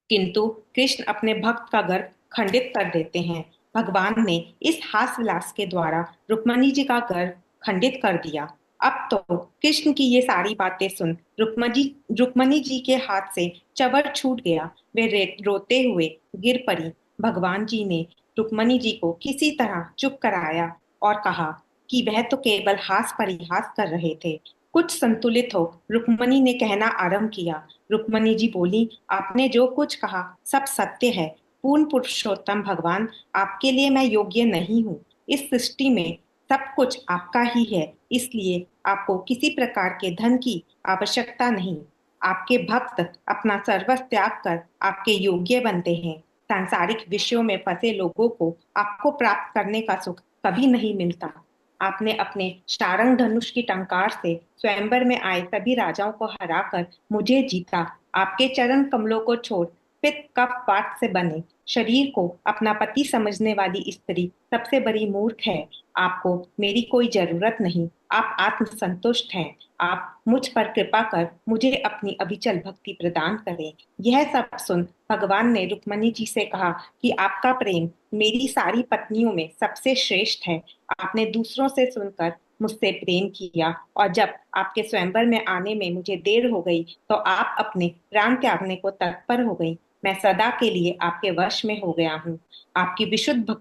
किंतु कृष्ण अपने भक्त का गर्व खंडित कर देते हैं। भगवान ने इस हास विलास के द्वारा रुक्मणी जी का गर्व खंडित कर दिया। अब तो कृष्ण की ये सारी बातें सुन रुक्मणी जी के हाथ से चवर छूट गया। वे रोते हुए गिर पड़ी। भगवान जी ने रुक्मणी जी को किसी तरह चुप कराया और कहा कि वह तो केवल हास परिहास कर रहे थे। कुछ संतुलित हो रुक्मणी ने कहना आरंभ किया। रुक्मणी जी बोली, आपने जो कुछ कहा सब सत्य है। पूर्ण पुरुषोत्तम भगवान, आपके लिए मैं योग्य नहीं हूँ। इस सृष्टि में सब कुछ आपका ही है, इसलिए आपको किसी प्रकार के धन की आवश्यकता नहीं। आपके भक्त अपना सर्वस्व त्याग कर आपके योग्य बनते हैं। सांसारिक विषयों में फंसे लोगों को आपको प्राप्त करने का सुख कभी नहीं मिलता। आपने अपने शारंग धनुष की टंकार से स्वयंवर में आए सभी राजाओं को हराकर मुझे जीता। आपके चरण कमलों को छोड़ पित्त कफ वात से बने शरीर को अपना पति समझने वाली स्त्री सबसे बड़ी मूर्ख है। आपको मेरी कोई जरूरत नहीं। आप आत्म संतुष्ट हैं। आप मुझ पर कृपा कर मुझे अपनी अविचल भक्ति प्रदान करें। यह सब सुन भगवान ने रुक्मणी जी से कहा कि आपका प्रेम मेरी सारी पत्नियों में सबसे श्रेष्ठ है। आपने दूसरों से सुनकर मुझसे प्रेम किया और जब आपके स्वयंवर में आने में मुझे देर हो गई तो आप अपने प्राण त्यागने को तत्पर हो गई। मैं सदा के लिए आपके वश में हो गया हूँ। आपकी विशुद्ध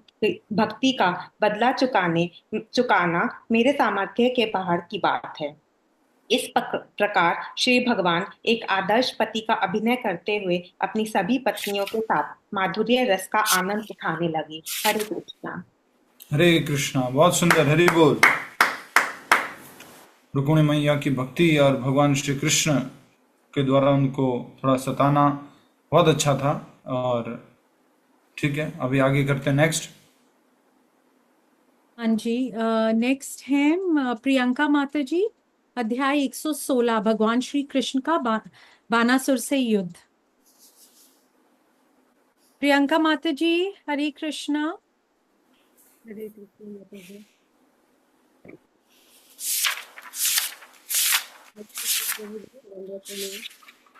भक्ति का बदला चुकाना मेरे सामर्थ्य के बाहर की बात है। इस प्रकार श्री भगवान एक आदर्श पति का अभिनय करते हुए अपनी सभी पत्नियों के साथ माधुर्य रस का आनंद उठाने लगे। हरे कृष्णा। हरे कृष्णा। बहुत सुंदर, हरि बोल। रुक्मिणी मैया की भक्ति और भगवान श्री कृष्ण के द्वारा उनको थोड़ा सताना बहुत अच्छा था। और ठीक है, अभी आगे करते हैं नेक्स्ट। हाँ जी, नेक्स्ट है प्रियंका माता जी। अध्याय 116 भगवान श्री कृष्ण का बानासुर से युद्ध। प्रियंका माता जी, हरे कृष्णा। हरे कृष्ण माता जी।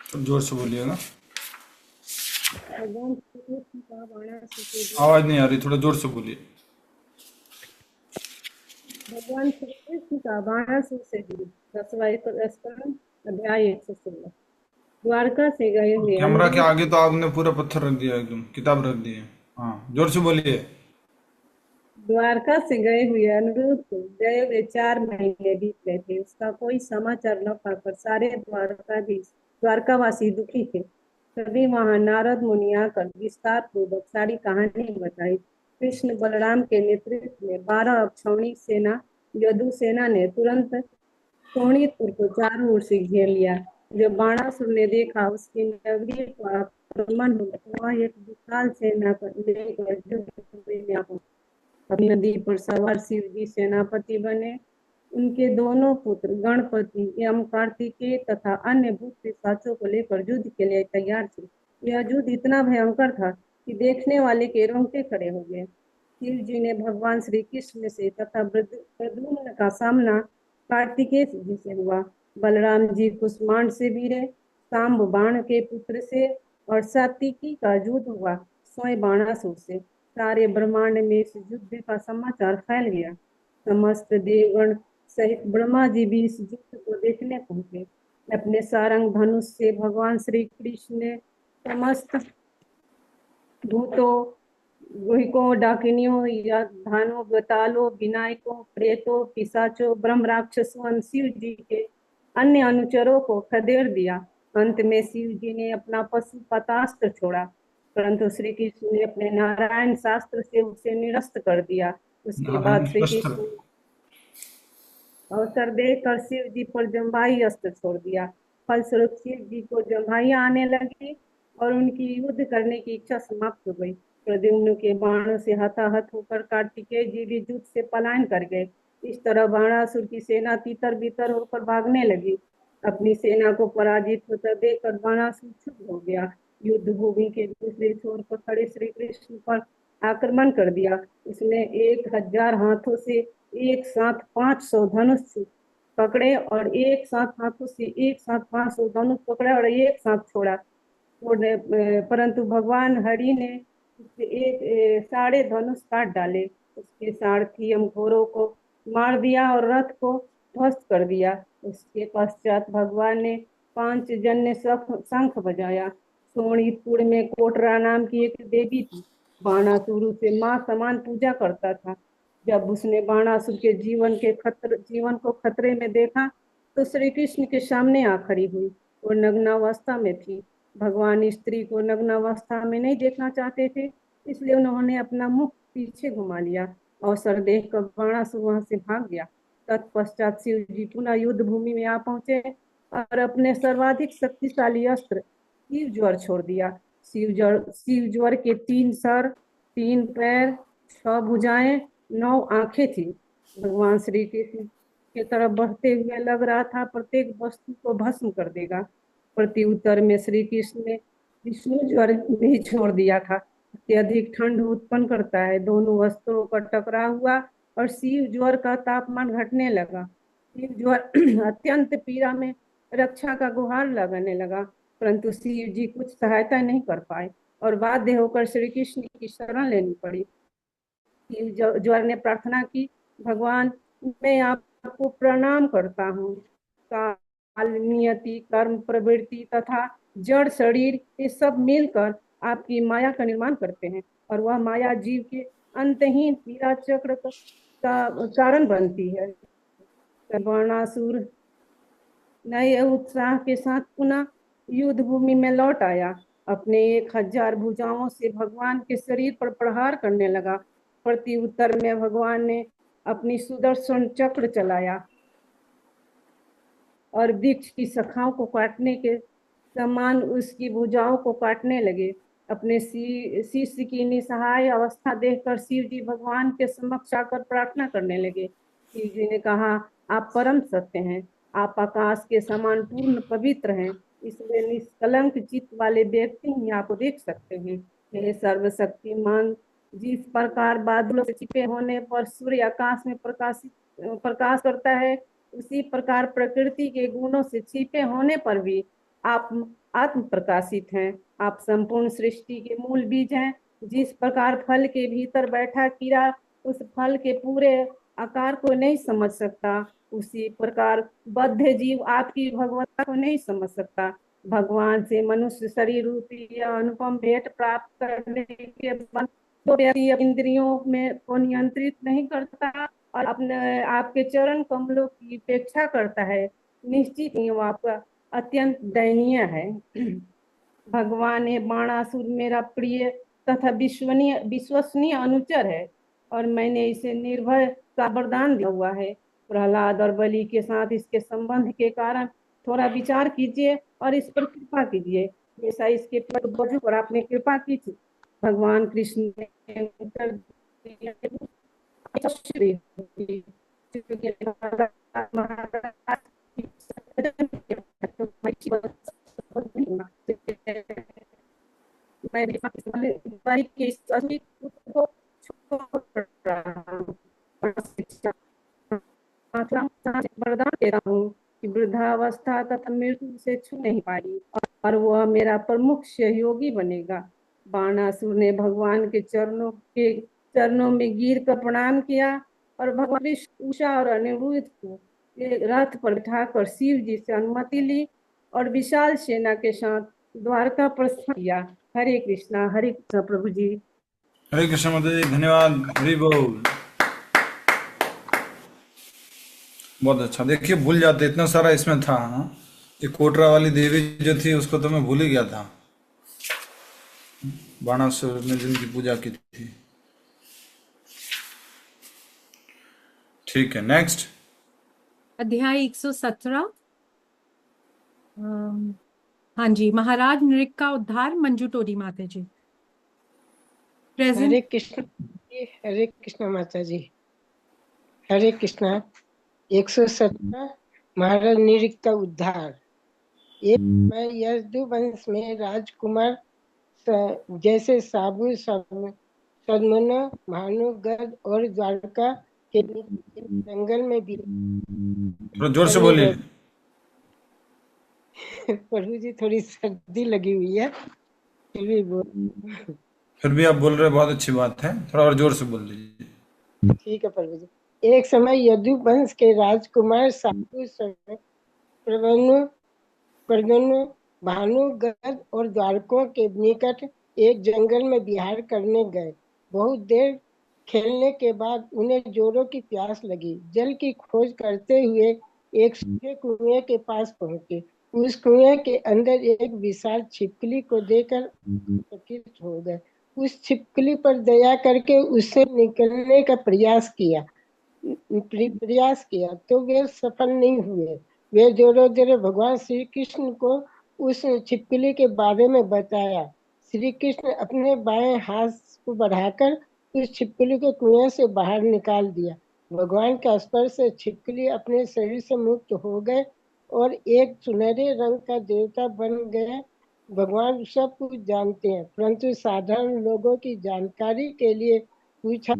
तो जोर से बोलिएगा, भगवान श्री कृष्ण का बाणासुर से युद्ध। आवाज नहीं आ रही, थोड़ा जोर से बोलिए। भगवान श्री कृष्ण का बाणासुर से युद्ध। 10वां स्कंद, अध्याय 116। द्वारका से गए हुए कैमरा के अनिरुद्ध आगे तो आपने पूरा पत्थर रख दिया, एकदम किताब रख दी है। हाँ, जोर से बोलिए। द्वारका से गए हुए अनिरुद्ध को गए हुए 4 महीने बीत गए थे। उसका कोई समाचार न पाकर सारे द्वारकावासी दुखी थे। तभी वहां नारद मुनि आकर विस्तार पूर्वक सारी कहानी बताई। कृष्ण बलराम के नेतृत्व में 12 अक्षौणी सेना यदु सेना ने तुरंत शोणितपुर को चारों ओर से घेर लिया। जब बाणासुर ने देखा उसकी नगरी पर आक्रमण हुआ तो वह एक विशाल सेना लेकर युद्धभूमि में आ पहुंचा। अपनी नदी पर सवार शिव जी सेनापति बने। उनके दोनों पुत्र गणपति एवं कार्तिकेय तथा अन्य भूत पिशाचों को लेकर युद्ध के लिए तैयार थे। यह युद्ध इतना भयंकर था कि देखने वाले के रोंगटे खड़े हो गए। शिव जी ने भगवान श्री कृष्ण से तथा प्रद्युम्न का सामना कार्तिकेय जी से हुआ। बलराम जी कुष्मांड से वीरे, सांब बाण के पुत्र से और सात्विकी का युद्ध हुआ स्वयं बाणासुर से। सारे ब्रह्मांड में इस युद्ध का समाचार फैल गया। समस्त देवगण सहित ब्रह्मा जी भी इस युद्ध को देखने पहुंचे। अपने सारंग धनुष से भगवान श्री कृष्ण ने समस्त भूतों, गुहिकों, डाकिनियों, यक्षानों, बतालों, विनायकों, प्रेतों, पिशाचों, ब्रह्म राक्षसों, शिव जी के अन्य अनुचरों को खदेड़ दिया। अंत में शिव जी ने अपना पशुपतास्त्र छोड़ा, परंतु श्री कृष्ण ने अपने नारायण शास्त्र से उसे निरस्त कर दिया। उसके बाद श्री कृष्ण अवसर देकर शिव जी पर जम्भाई अस्त्र छोड़ दिया। फलस्वरूप शिव जी को जम्भाई आने लगी और उनकी युद्ध करने की इच्छा समाप्त हो गई। प्रद्युम्न के बाणों से हताहत होकर कार्तिकेय जी भी युद्ध से पलायन कर गए। इस तरह बाणासुर की सेना तितर बितर होकर भागने लगी। अपनी सेना को पराजित होता देखकर बाणासुर चुप हो गया। युद्ध भूमि के दूसरे छोर पर खड़े श्री कृष्ण पर आक्रमण कर दिया। उसने 1000 हाथों से एक साथ 500 धनुष पकड़े और एक साथ हाथों से एक साथ 500 धनुष पकड़ा और एक साथ छोड़ा। परंतु भगवान हरि ने एक साढ़े धनुष काट डाले। उसके सारथी घोड़ों को मार दिया और रथ को ध्वस्त कर दिया। उसके पश्चात भगवान ने 5 जन्य शंख बजाया। शोणितपुर में कोटरा नाम की एक देवी थी। बाणासुर उसे मां समान पूजा करता था। जब उसने बाणासुर के जीवन को खतरे में देखा तो श्री कृष्ण के सामने आ खड़ी हुई। वो नग्नावस्था में थी। भगवान स्त्री को नग्नावस्था में नहीं देखना चाहते थे, इसलिए उन्होंने अपना मुख पीछे घुमा लिया। अवसर देखकर बाणासुर वहां से भाग गया। तत्पश्चात शिव जी पुनः युद्ध भूमि में आ पहुंचे और अपने सर्वाधिक शक्तिशाली अस्त्र शिव ज्वर छोड़ दिया। शिव ज्वर के 3 सर, 3 पैर, 6 भुजाएं, 9 आंखें थी। भगवान श्री कृष्ण की तरफ बढ़ते हुए लग रहा था प्रत्येक वस्तु को भस्म कर देगा। प्रत्युत्तर में श्री कृष्ण ने विष्णु ज्वर भी छोड़ दिया था। अत्यधिक ठंड उत्पन्न करता है। दोनों वस्त्रों पर टकराव हुआ और शिव ज्वर का तापमान घटने लगा। शिव ज्वर अत्यंत पीड़ा में रक्षा का गुहार लगाने लगा, परंतु शिव जी कुछ सहायता नहीं कर पाए और बाध्य होकर श्री कृष्ण की शरण लेनी पड़ी। शिव ज्वर ने प्रार्थना की, भगवान मैं आपको प्रणाम करता हूँ। काल, नियति, कर्म, प्रवृत्ति तथा जड़ शरीर ये सब मिलकर आपकी माया का निर्माण करते हैं और वह माया जीव के अंतहीन पीड़ा चक्र का कारण बनती है। बाणासुर नए उत्साह के साथ पुनः युद्ध भूमि में लौट आया। अपने 1000 भुजाओं से भगवान के शरीर पर प्रहार करने लगा। प्रत्युत्तर में भगवान ने अपनी सुदर्शन चक्र चलाया और वृक्ष की शाखाओं को काटने के समान उसकी भुजाओं को काटने लगे। अपने शिष्य की निसहाय अवस्था देखकर शिव जी भगवान के समक्ष आकर प्रार्थना करने लगे। शिव जी ने कहा, आप परम सत्य हैं, आप आकाश के समान पूर्ण पवित्र हैं, इसलिए निष्कलंक चित्त वाले व्यक्ति ही आप देख सकते हैं। हे सर्वशक्तिमान, जिस प्रकार बादलों से छिपे होने पर सूर्य आकाश में प्रकाश करता है, उसी प्रकार प्रकृति के गुणों से छिपे होने पर भी आप आत्म प्रकाशित हैं। आप संपूर्ण सृष्टि के मूल बीज हैं। जिस प्रकार फल के भीतर बैठा कीड़ा उस फल के पूरे आकार को नहीं समझ सकता, उसी प्रकार बद्ध जीव आपकी भगवत्ता को नहीं समझ सकता। भगवान से मनुष्य शरीर रूपी अनुपम भेंट प्राप्त करने के बाद तो व्यक्ति इंद्रियों में को नियंत्रित नहीं करता और अपने आपके चरण कमलों की उपेक्षा करता है। निश्चित ही वो आपका अत्यंत दयनीय है। भगवान ने बाणासुर मेरा प्रिय तथा विश्वसनीय अनुचर है, और मैंने इसे निर्भय का वरदान दिया हुआ है। प्रहलाद और बलि के साथ इसके संबंध के कारण थोड़ा विचार कीजिए और इस पर कृपा कीजिए, जैसा इसके पूर्वजों पर आपने कृपा की थी। भगवान कृष्ण ने उत्तर दिया, वरदान देता हूँ कि वृद्धावस्था तथा मृत्यु से छू नहीं पाई, और वह मेरा प्रमुख सहयोगी बनेगा। बाणासुर ने भगवान के चरणों में गिर कर प्रणाम किया, और भगवान उषा और अनिरुद्ध को एक रथ पर बिठाकर शिव जी से अनुमति ली और विशाल सेना के साथ द्वारका प्रस्थान किया। हरे कृष्णा प्रभु जी। हरे कृष्ण माता जी, धन्यवाद। हरि बोल। बहुत अच्छा। देखिए, भूल जाते, इतना सारा इसमें था। हाँ, ये कोटरा वाली देवी जो थी उसको तो मैं भूल ही गया था, बाणासुर ने जिनकी पूजा की थी। ठीक है, नेक्स्ट। अध्याय 117। हाँ जी, महाराज नृक का उद्धार, मंजू टोरी माता जी प्रेजेंट। हरे कृष्ण जी, हरे कृष्ण माता जी, हरे कृष्णा। 117 महाराज नृक का उद्धार। एक मैं यदु वंश में राजकुमार जैसे साबु सदमन भानु गद और द्वारका के जंगल में भी। थोड़ा जोर से बोलिए। प्रभु जी, थोड़ी सर्दी लगी हुई है, फिर भी आप बोल रहे, बहुत अच्छी बात है, थोड़ा और जोर से बोल लीजिए। ठीक है प्रभु जी। एक समय यदु वंश के राजकुमार साबु प्रदुम्न भानु गद और द्वारकों के निकट एक जंगल में विहार करने गए। बहुत देर खेलने के बाद उन्हें जोरों की प्यास लगी। जल की खोज करते हुए एक सूखे कुएं के पास पहुंचे। उस कुएं के अंदर एक विशाल छिपकली को देखकर चकित हो गए। उस छिपकली पर दया करके उससे निकलने का प्रयास किया तो वे सफल नहीं हुए। वे जोरों जोरों भगवान श्री कृष्ण को उस छिपकली के बारे में बताया। श्री कृष्ण अपने बाएं हाथ को बढ़ाकर उस छिपकली को कुएं से बाहर निकाल दिया। भगवान का स्पर्श से छिपकली अपने शरीर से मुक्त हो गए और एक सुनहरे रंग का देवता बन गए। भगवान सब कुछ जानते हैं, परंतु साधारण लोगों की जानकारी के लिए पूछा,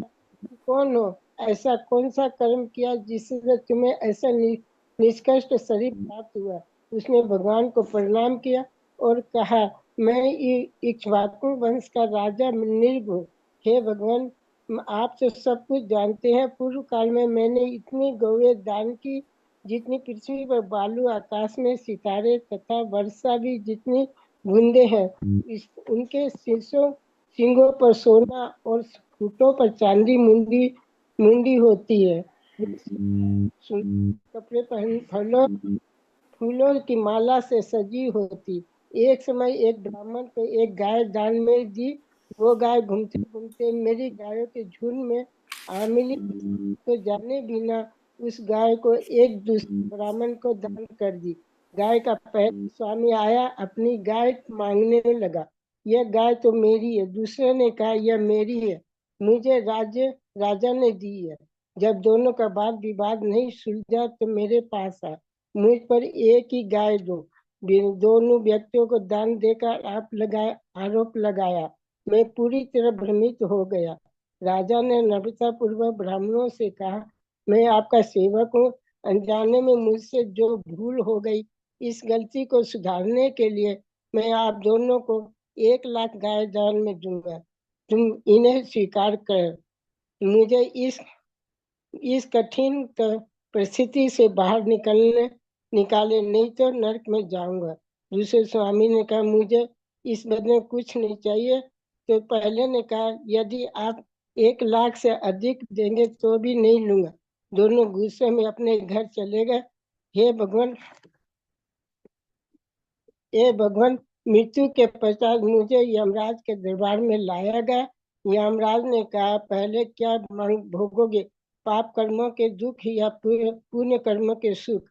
कौन हो? ऐसा कौन सा कर्म किया जिससे तुम्हें ऐसा निष्कष्ट शरीर प्राप्त हुआ? उसने भगवान को प्रणाम किया और कहा, मैं इक्ष्वाकु वंश का राजा नृग हूँ। हे भगवान, आप तो सब कुछ जानते हैं। पूर्व काल में मैंने इतनी गौएं दान की जितनी पृथ्वी पर बालू, आकाश में सितारे तथा वर्षा भी जितनी बूंदे हैं। उनके सिंगों पर सोना और फूटों पर चांदी मुंडी होती है। कपड़े पहन फूलों की माला से सजी होती। एक समय एक ब्राह्मण को एक गाय दान में दी। वो गाय घूमते घूमते मेरी गायों के झुंड में आ मिली, तो जाने बिना उस गाय को एक दूसरे ब्राह्मण को दान कर दी। गाय का पहला स्वामी आया, अपनी गाय मांगने लगा, यह गाय तो मेरी है। दूसरे ने कहा, यह मेरी है, मुझे राजा ने दी है। जब दोनों का वाद विवाद नहीं सुलझा तो मेरे पास आ, मुझ पर एक ही गाय दो। दोनों व्यक्तियों को दान देकर आरोप लगाया। मैं पूरी तरह भ्रमित हो गया। राजा ने नम्रता पूर्वक ब्राह्मणों से कहा, मैं आपका सेवक हूँ। अनजाने में मुझसे जो भूल हो गई, इस गलती को सुधारने के लिए मैं आप दोनों को 1 लाख गाय दान में दूंगा। तुम इन्हें स्वीकार कर मुझे इस कठिन परिस्थिति से बाहर निकाले, नहीं तो नरक में जाऊंगा। दूसरे स्वामी ने कहा, मुझे इस बदले कुछ नहीं चाहिए। तो पहले ने कहा, यदि आप 1 लाख से अधिक देंगे तो भी नहीं लूंगा। दोनों गुस्से में अपने घर चले गए। हे भगवान, मृत्यु के पश्चात मुझे यमराज के दरबार में लाया गया। यमराज ने कहा, पहले क्या भोगोगे, पाप कर्मों के दुख या पुण्य कर्मों के सुख?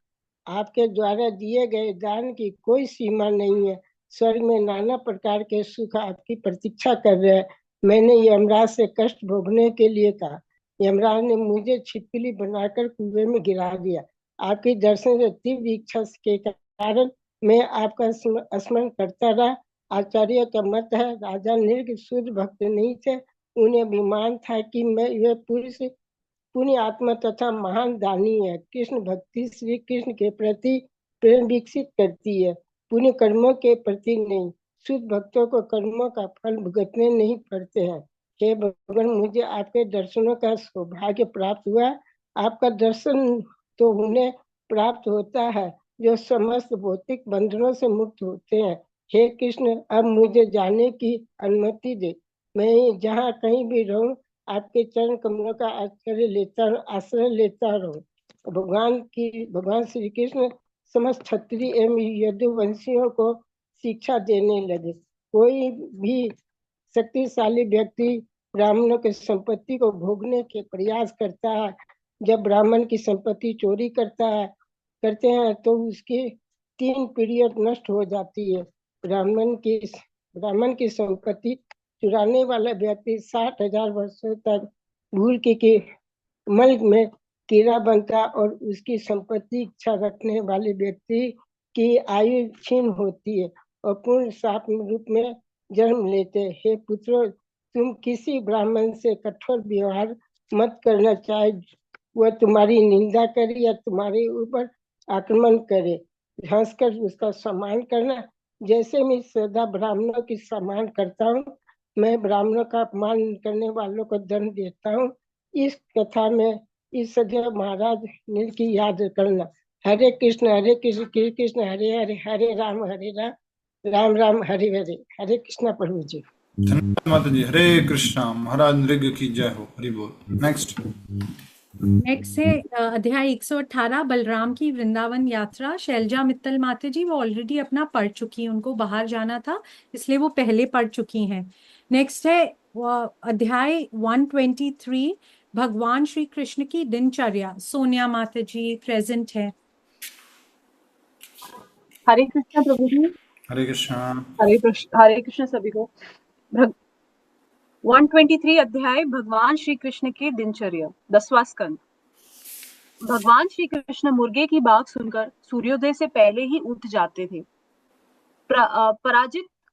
आपके द्वारा दिए गए दान की कोई सीमा नहीं है। स्वर्ग में नाना प्रकार के सुख आपकी प्रतीक्षा कर रहे हैं। मैंने यमराज से कष्ट भोगने के लिए कहा। यमराज ने मुझे छिपकली बनाकर कुएं में गिरा दिया। आपके दर्शन से तीव्र इच्छा के कारण मैं आपका स्मरण करता रहा। आचार्य का मत है, राजा निर्ग शुद्ध भक्त नहीं थे। उन्हें अभिमान था कि मैं यह पुरुष पुण्य आत्मा तथा महान दानी है। कृष्ण भक्ति श्री कृष्ण के प्रति प्रेम विकसित करती है, पुण्य कर्मों के प्रति नहीं। शुद्ध भक्तों को कर्मों का फल भुगतने नहीं पड़ते हैं। हे भगवान, मुझे आपके दर्शनों का सौभाग्य प्राप्त हुआ। आपका दर्शन तो उन्हें प्राप्त होता है जो समस्त भौतिक बंधनों से मुक्त होते हैं। हे कृष्ण, अब मुझे जाने की अनुमति दे। मैं जहाँ कहीं भी रहूं, आपके चरण कमलों का आश्रय लेता रहूं। भगवान श्री कृष्ण समस्त क्षत्रिय एवं यदुवंशियों को शिक्षा देने लगे। कोई भी शक्तिशाली व्यक्ति ब्राह्मणों की संपत्ति को भोगने के प्रयास करता है। जब ब्राह्मण की संपत्ति चोरी करते हैं तो उसकी 3 पीढ़ियां नष्ट हो जाती है। ब्राह्मण की संपत्ति चुराने वाला व्यक्ति 60,000 वर्षों तक भूल के मल में कीड़ा बनता और उसकी संपत्ति इच्छा रखने वाले व्यक्ति की आयु क्षीण होती है और पूर्ण साप रूप में जन्म लेते। हे पुत्रों, तुम किसी ब्राह्मण से कठोर व्यवहार मत करना, चाहे वह तुम्हारी निंदा करे या तुम्हारे ऊपर आक्रमण करे। हंसकर उसका सम्मान करना, जैसे मैं सदा ब्राह्मणों की सम्मान करता हूँ, मैं ब्राह्मणों का अपमान करने वालों को दंड देता हूँ। इस कथा में इस सदैव महाराज नील की याद करना। हरे कृष्ण कृष्ण कृष्ण हरे हरे, हरे राम राम राम हरे हरे। हरे कृष्णा प्रभु जी। धन्यवाद माता जी। हरे कृष्णा। महाराज नृग की जय हो। हरि बोल। नेक्स्ट है अध्याय 118 बलराम की वृंदावन यात्रा। शैलजा मित्तल माता जी वो ऑलरेडी अपना पढ़ चुकी हैं, उनको बाहर जाना था इसलिए वो पहले पढ़ चुकी हैं। नेक्स्ट है अध्याय 123 भगवान श्री कृष्ण की दिनचर्या। सोनिया माता जी प्रेजेंट है। हरे कृष्णा प्रभु जी। हरे कृष्णा। हरे कृष्ण सभी को। 123 अध्याय भगवान श्री कृष्ण की दिनचर्या, 10वां स्कंद। भगवान श्री कृष्ण मुर्गे की बात सुनकर सूर्योदय से पहले ही उठ जाते थे।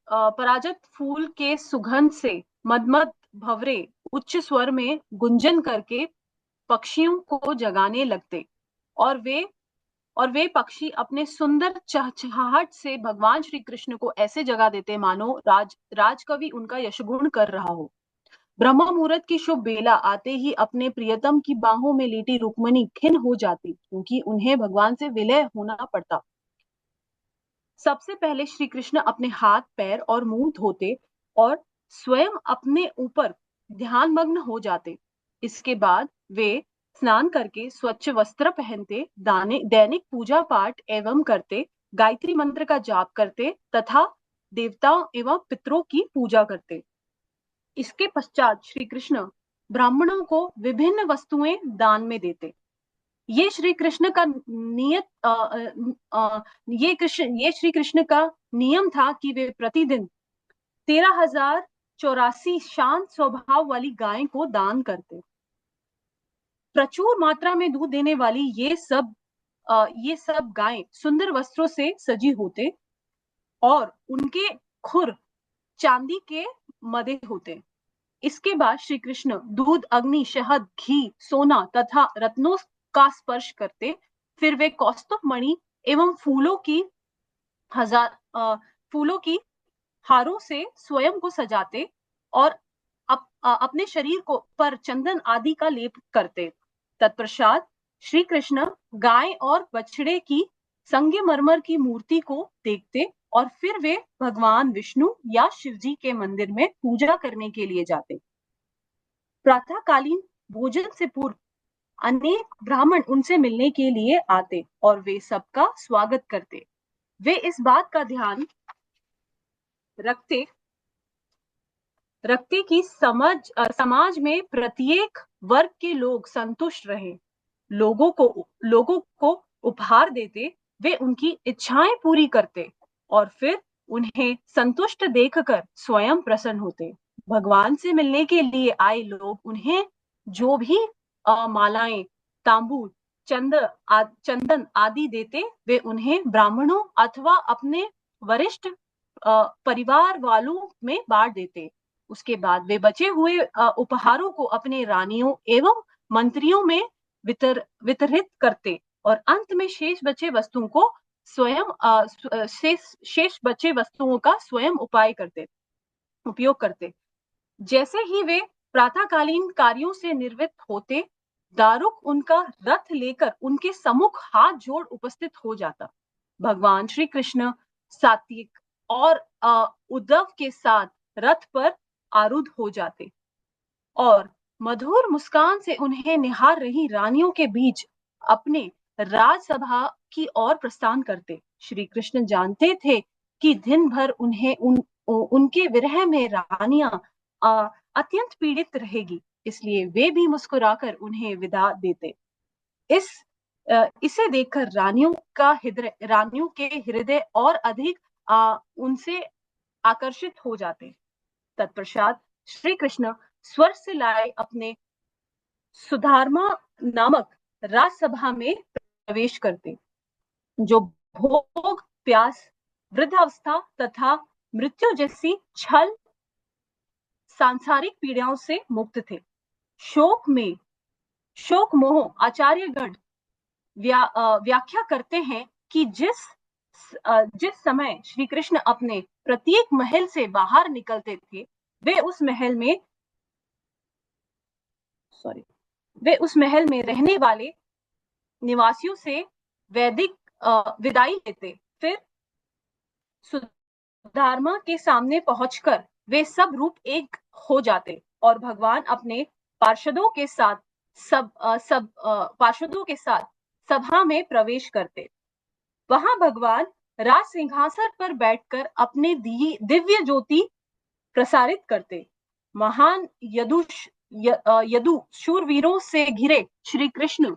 पराजित फूल के सुगंध से मदमद भंवरे उच्च स्वर में गुंजन करके पक्षियों को जगाने लगते और वे पक्षी अपने सुंदर चहचहाहट से भगवान श्री कृष्ण को ऐसे जगा देते मानो राजकवि उनका यशगुण कर रहा हो। ब्रह्म मुहूर्त की शुभ बेला आते ही अपने प्रियतम की बाहों में लेटी रुक्मणी खिन्न हो जाती, क्योंकि उन्हें भगवान से विलय होना पड़ता। सबसे पहले श्री कृष्ण अपने हाथ पैर और मुंह धोते और स्वयं अपने ऊपर ध्यानमग्न हो जाते। इसके बाद वे स्नान करके स्वच्छ वस्त्र पहनते, दैनिक पूजा पाठ एवं करते, गायत्री मंत्र का जाप करते तथा देवताओं एवं पितरों की पूजा करते। इसके पश्चात श्री कृष्ण ब्राह्मणों को विभिन्न वस्तुएं दान में देते। ये श्री कृष्ण का ये श्री कृष्ण का नियम था कि वे प्रतिदिन 13,084 शांत स्वभाव वाली गायें को दान करते। प्रचुर मात्रा में दूध देने वाली ये सब गायें सुंदर वस्त्रों से सजी होते और उनके खुर चांदी के मदे होते। इसके बाद श्री कृष्ण दूध, अग्नि, शहद, घी, सोना तथा रत्नों का स्पर्श करते। फिर वे कौस्तुभ मणि एवं फूलों की हारों से स्वयं को सजाते और अपने शरीर को पर चंदन आदि का लेप करते। तत्पश्चात श्री कृष्ण गाय और बछड़े की संगमरमर की मूर्ति को देखते और फिर वे भगवान विष्णु या शिव जी के मंदिर में पूजा करने के लिए जाते। प्रातःकालीन भोजन से पूर्व अनेक ब्राह्मण उनसे मिलने के लिए आते और वे सबका स्वागत करते। वे इस बात का ध्यान रखते कि समाज में प्रत्येक वर्ग के लोग संतुष्ट रहे, लोगों को उपहार देते, वे उनकी इच्छाएं पूरी करते और फिर उन्हें संतुष्ट देखकर स्वयं प्रसन्न होते। भगवान से मिलने के लिए आए लोग उन्हें जो भी मालाएं, तांबूल, चंदन आदि देते, वे उन्हें ब्राह्मणों अथवा अपने वरिष्ठ परिवार वालों में बांट देते। उसके बाद वे बचे हुए उपहारों को अपने रानियों एवं मंत्रियों में वितरित करते और अंत में शेष बचे वस्तुओं का स्वयं उपयोग करते। जैसे ही वे प्रातःकालीन कार्यों से निवृत्त होते, दारुक उनका रथ लेकर उनके सम्मुख हाथ जोड़ उपस्थित हो जाता। भगवान श्री कृष्ण सात्विक और उद्धव के साथ रथ पर आरूढ़ हो जाते और मधुर मुस्कान से उन्हें निहार रही रानियों के बीच अपने राजसभा की ओर प्रस्थान करते। श्री कृष्ण जानते थे कि दिन भर उन्हें उनके विरह में रानियां अत्यंत पीड़ित रहेगी, इसलिए वे भी मुस्कुराकर उन्हें विदा देते। इसे देखकर रानियों के हृदय और अधिक उनसे आकर्षित हो जाते। तत्पश्चात श्री कृष्ण स्वर्ग से लाए अपने सुधामा नामक राजसभा में प्रवेश करते, जो भोग, प्यास, वृद्धावस्था तथा मृत्यु जैसी छल सांसारिक पीड़ाओं से मुक्त थे। शोक मोह आचार्यगण व्याख्या करते हैं कि जिस समय श्री कृष्ण अपने प्रत्येक महल से बाहर निकलते थे, वे उस महल में रहने वाले निवासियों से वैदिक विदाई लेते। फिर सुदामा के सामने पहुंचकर वे सब रूप एक हो जाते और भगवान अपने पार्षदों के साथ सभा में प्रवेश करते। वहां भगवान राज सिंहासन पर बैठकर अपने दिव्य ज्योति प्रसारित करते। महान यदु शूरवीरों से घिरे श्री कृष्ण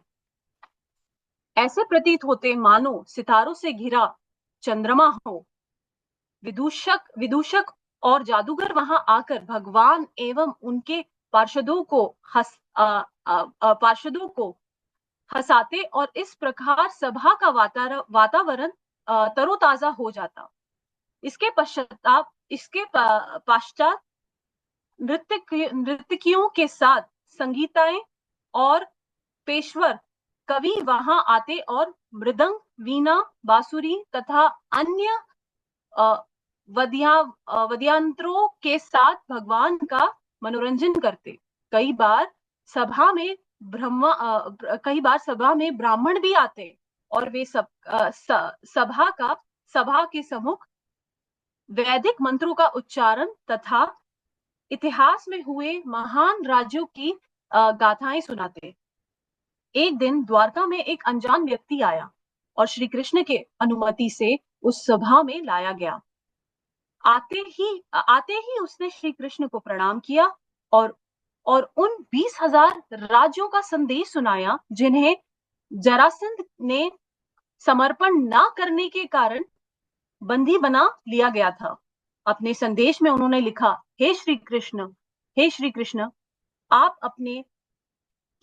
ऐसे प्रतीत होते मानो सितारों से घिरा चंद्रमा हो। विदूषक और जादूगर वहां आकर भगवान एवं उनके पार्षदों को हंसाते और इस प्रकार सभा का वातावरण तरोताजा हो जाता। इसके पश्चात नृत्यकियों के साथ संगीताएं और पेशवर कवि वहां आते और मृदंग, वीणा, बांसुरी तथा अन्य वाद्ययंत्रों के साथ भगवान का मनोरंजन करते। कई बार सभा में ब्राह्मण भी आते और वे सभा के सम्मुख वैदिक मंत्रों का उच्चारण तथा इतिहास में हुए महान राज्यों की गाथाएं सुनाते। एक दिन द्वारका में एक अनजान व्यक्ति आया और श्री कृष्ण के अनुमति से उस सभा में लाया गया। आते ही उसने श्री कृष्ण को प्रणाम किया और उन 20,000 राज्यों का संदेश सुनाया जिन्हें जरासंध ने समर्पण न करने के कारण बंदी बना लिया गया था। अपने संदेश में उन्होंने लिखा, हे श्री कृष्ण, आप अपने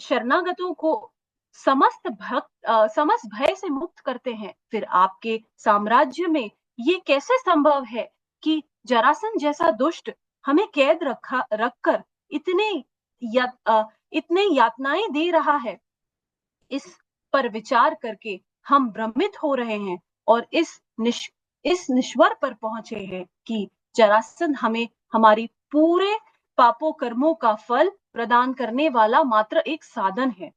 शरणागतों को समस्त भय से मुक्त करते हैं, फिर आपके साम्राज्य में ये कैसे संभव है कि जरासंध जैसा दुष्ट हमें कैद रखकर इतने यातनाएं दे रहा है। इस पर विचार करके हम भ्रमित हो रहे हैं और इस निष्कर्ष पर पहुंचे हैं कि जरासंध हमें हमारी पूरे पापों कर्मों का फल प्रदान करने वाला मात्र एक साधन है।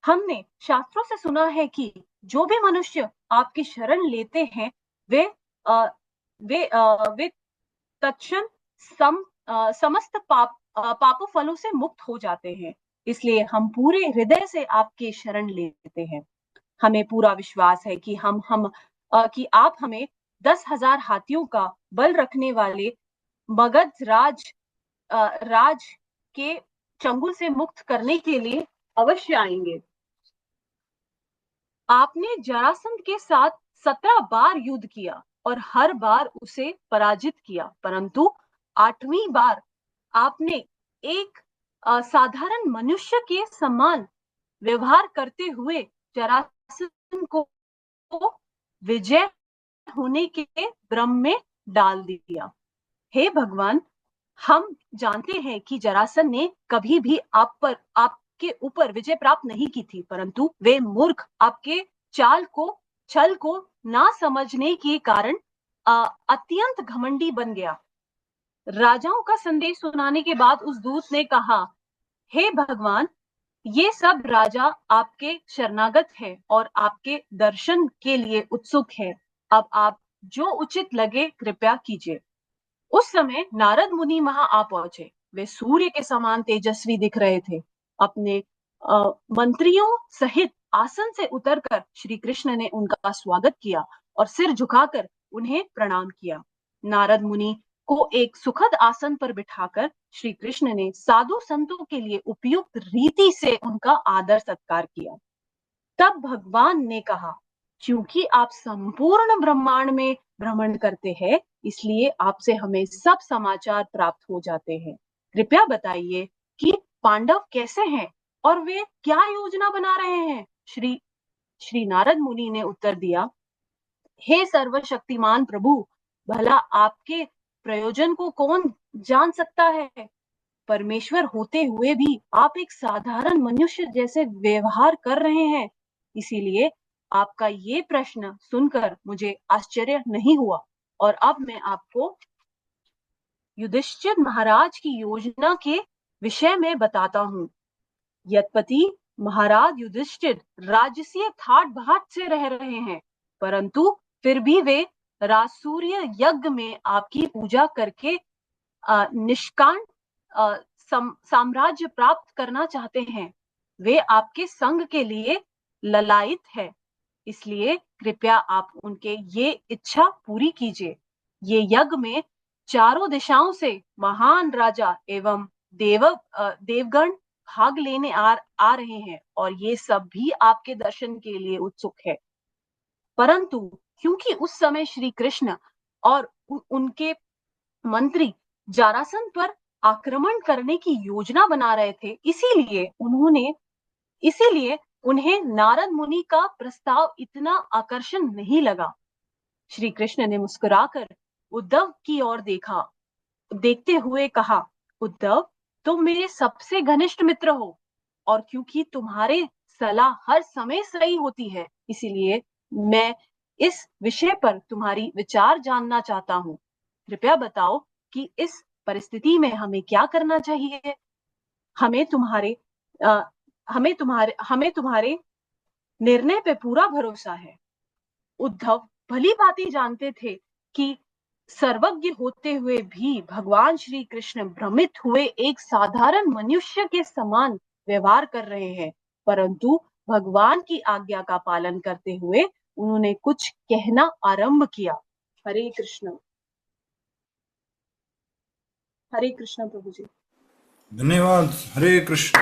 हमने शास्त्रों से सुना है कि जो भी मनुष्य आपकी शरण लेते हैं वे तत्क्षण समस्त पापों फलों से मुक्त हो जाते हैं। इसलिए हम पूरे हृदय से आपके शरण लेते हैं। हमें पूरा विश्वास है कि आप हमें 10,000 हाथियों का बल रखने वाले मगध राज के चंगुल से मुक्त करने के लिए अवश्य आएंगे। आपने जरासंध के साथ 17 बार युद्ध किया और हर बार उसे पराजित किया, परंतु 8वीं बार आपने एक साधारण मनुष्य के समान व्यवहार करते हुए जरासंध को विजय होने के भ्रम में डाल दिया। हे भगवान, हम जानते हैं कि जरासंध ने कभी भी आपके ऊपर विजय प्राप्त नहीं की थी, परंतु वे मूर्ख आपके छल को ना समझने के कारण अत्यंत घमंडी बन गया। राजाओं का संदेश सुनाने के बाद उस दूत ने कहा, हे भगवान, ये सब राजा आपके शरणागत है और आपके दर्शन के लिए उत्सुक है। अब आप जो उचित लगे कृपया कीजिए। उस समय नारद मुनि वहां आ पहुंचे। वे सूर्य के समान तेजस्वी दिख रहे थे। अपने मंत्रियों सहित आसन से उतरकर श्री कृष्ण ने उनका स्वागत किया और सिर झुकाकर उन्हें प्रणाम किया। नारद मुनि को एक सुखद आसन पर बिठाकर श्री कृष्ण ने साधु संतों के लिए उपयुक्त रीति से उनका आदर सत्कार किया। तब भगवान ने कहा, क्योंकि आप संपूर्ण ब्रह्मांड में भ्रमण करते हैं, इसलिए आपसे हमें सब समाचार प्राप्त हो जाते हैं। कृपया बताइए कि पांडव कैसे हैं और वे क्या योजना बना रहे हैं। श्री नारद मुनि ने उत्तर दिया, हे सर्वशक्तिमान प्रभु, भला आपके प्रयोजन को कौन जान सकता है। परमेश्वर होते हुए भी आप एक साधारण मनुष्य जैसे व्यवहार कर रहे हैं, इसीलिए आपका ये प्रश्न सुनकर मुझे आश्चर्य नहीं हुआ। और अब मैं आपको युधिष्ठिर महाराज की योजना के विषय में बताता हूँ। यद्यपि महाराज युधिष्ठिर राजसीय ठाट बाट से रह रहे हैं, परंतु फिर भी वे राजसूय यज्ञ में आपकी पूजा करके निष्काम साम्राज्य प्राप्त करना चाहते हैं। वे आपके संग के लिए ललायित है, इसलिए कृपया आप उनके ये इच्छा पूरी कीजिए। ये यज्ञ में चारों दिशाओं से महान राजा एवं देवगण भाग लेने आ रहे हैं और ये सब भी आपके दर्शन के लिए उत्सुक है। परंतु क्योंकि उस समय श्री कृष्ण और उनके मंत्री जरासंध पर आक्रमण करने की योजना बना रहे थे, इसीलिए उन्हें नारद मुनि का प्रस्ताव इतना आकर्षण नहीं लगा। श्री कृष्ण ने मुस्कुराकर उद्धव की ओर देखते हुए कहा, उद्धव, तुम मेरे सबसे घनिष्ठ मित्र हो और क्योंकि तुम्हारे सलाह हर समय सही होती है, इसीलिए मैं इस विषय पर तुम्हारी विचार जानना चाहता हूँ। कृपया बताओ कि इस परिस्थिति में हमें क्या करना चाहिए। हमें तुम्हारे निर्णय पे पूरा भरोसा है। उद्धव भली भांति जानते थे कि सर्वज्ञ होते हुए भी भगवान श्री कृष्ण भ्रमित हुए एक साधारण मनुष्य के समान व्यवहार कर रहे हैं, परंतु भगवान की आज्ञा का पालन करते हुए उन्होंने कुछ कहना आरंभ किया। हरे कृष्ण प्रभु जी। धन्यवाद। हरे कृष्ण।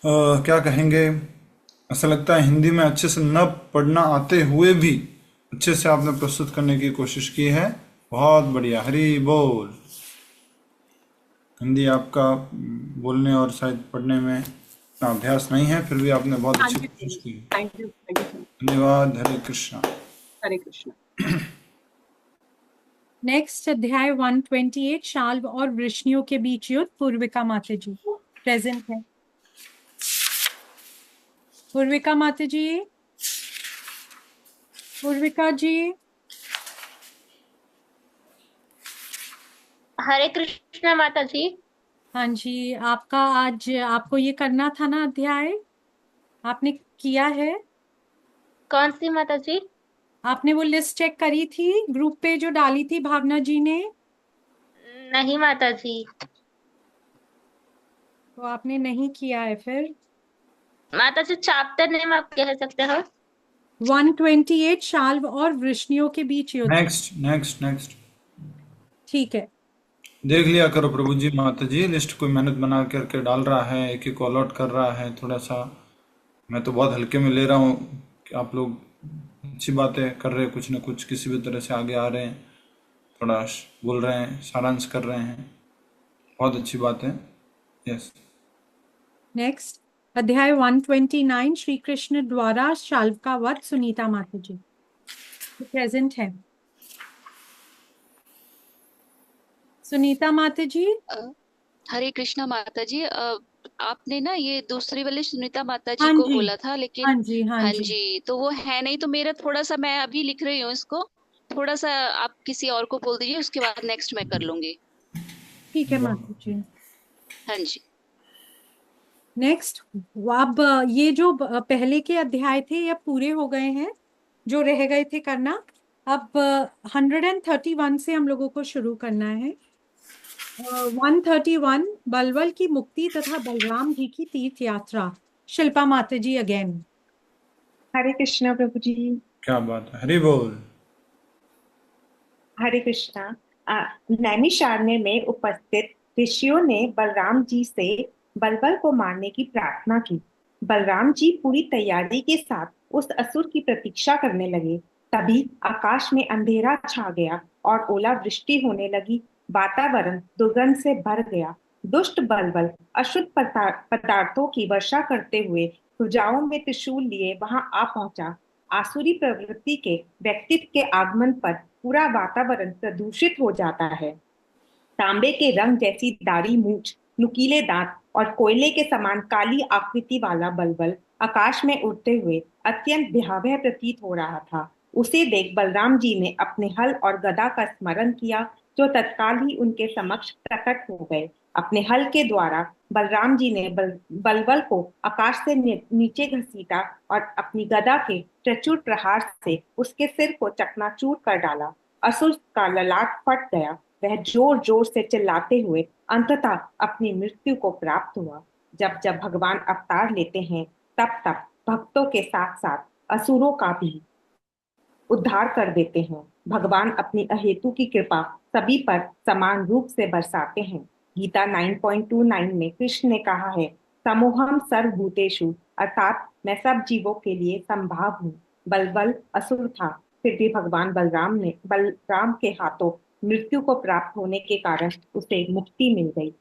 क्या कहेंगे, ऐसा लगता है हिंदी में अच्छे से न पढ़ना आते हुए भी अच्छे से आपने प्रस्तुत करने की कोशिश की है। बहुत बढ़िया, हरि बोल। हिंदी आपका बोलने और शायद पढ़ने में इतना अभ्यास नहीं है, फिर भी आपने बहुत अच्छी कोशिश की। Thank you. धन्यवाद। हरे कृष्ण। हरे कृष्ण। नेक्स्ट अध्याय 128 शाल्व और वृष्णियों के बीच युद्ध। पूर्विका माता जी प्रेजेंट है। पूर्विका माता जी, पूर्विका जी। हरे कृष्ण माता जी। हाँ जी, आपका आज आपको ये करना था ना अध्याय, आपने किया है? कौन सी माता जी? आपने वो लिस्ट चेक करी थी ग्रुप पे जो डाली थी भावना जी ने? नहीं माता जी। तो आपने नहीं किया है फिर? माता जी चैप्टर नेम आप कह सकते हो? 128 शाल्व और वृष्णियों के बीच युद्ध। Next next next. ठीक है। देख लिया करो प्रभु जी, माता जी लिस्ट कोई मेहनत बना करके डाल रहा है, एक एक को अलॉट कर रहा है थोड़ा सा। मैं तो बहुत हल्के में ले रहा हूँ कि आप लोग अच्छी बातें कर रहे हैं, कुछ न कुछ किसी भी तरह से आगे आ रहे हैं, थोड़ा बोल रहे हैं, सारांश कर रहे हैं, बहुत अच्छी बात है। यस। नेक्स्ट अध्याय 129 श्री कृष्ण द्वारा शाल्व का वध। सुनीता माता जी प्रेजेंट है। सुनीता माता जी। हरे कृष्णा माता जी। आपने ना ये दूसरी वाली सुनीता माता जी हाँ को जी, बोला था, लेकिन हाँ जी, हाँ हाँ जी। जी, तो वो है नहीं, तो मेरा थोड़ा सा, मैं अभी लिख रही हूँ इसको, थोड़ा सा आप किसी और को बोल दीजिए, उसके बाद नेक्स्ट मैं कर लूंगी। ठीक है माता जी। हाँ जी। नेक्स्ट अब ये जो पहले के अध्याय थे ये पूरे हो गए हैं, जो रह गए थे करना। अब 131 से हम लोगों को शुरू करना है। 131 बलवल की मुक्ति तथा बलराम जी की तीर्थ यात्रा। शिल्पा माता जी अगेन। हरे कृष्णा प्रभु जी। क्या बात है, हरि बोल। हरे कृष्णा। नैमिषारण्य में उपस्थित ऋषियों ने बलराम जी से बलबल को मारने की प्रार्थना की। बलराम जी पूरी तैयारी के साथ उस असुर की प्रतीक्षा करने लगे। तभी आकाश में अंधेरा छा गया और ओलावृष्टि होने लगी। वातावरण दुर्गंध से भर गया। दुष्ट बलबल अशुद्ध पदार्थों की वर्षा करते हुए भुजाओं में त्रिशूल लिए वहां आ पहुंचा। आसुरी प्रवृत्ति के व्यक्तित्व के आगमन पर पूरा वातावरण प्रदूषित हो जाता है। तांबे के रंग जैसी दाढ़ी, मूछ, नुकीले दांत और कोयले के समान काली आकृति वाला बलबल आकाश में उड़ते हुए अत्यंत भयावह प्रतीत हो रहा था। उसे देख बलराम जी ने अपने हल और गदा का स्मरण किया, जो तत्काल ही उनके समक्ष प्रकट हो गए। अपने हल के द्वारा बलराम जी ने बलबल को आकाश से नीचे घसीटा और अपनी गदा के प्रचुर प्रहार से उसके सिर को चकनाचूर कर डाला। असुर का ललाट फट गया। वह जोर जोर से चिल्लाते हुए अंततः अपनी मृत्यु को प्राप्त हुआ। जब जब भगवान अवतार लेते हैं, तब तब भक्तों के साथ साथ असुरों का भी उद्धार कर देते हैं। भगवान अपनी अहेतु की कृपा सभी पर समान रूप से बरसाते हैं। गीता 9.29 में कृष्ण ने कहा है, समोहम सर्वभूतेषु, अर्थात मैं सब जीवों के लिए संभाव हूँ। बलबल असुर था, फिर भी भगवान बलराम के हाथों मृत्यु को प्राप्त होने के कारण उसे मुक्ति मिल गई।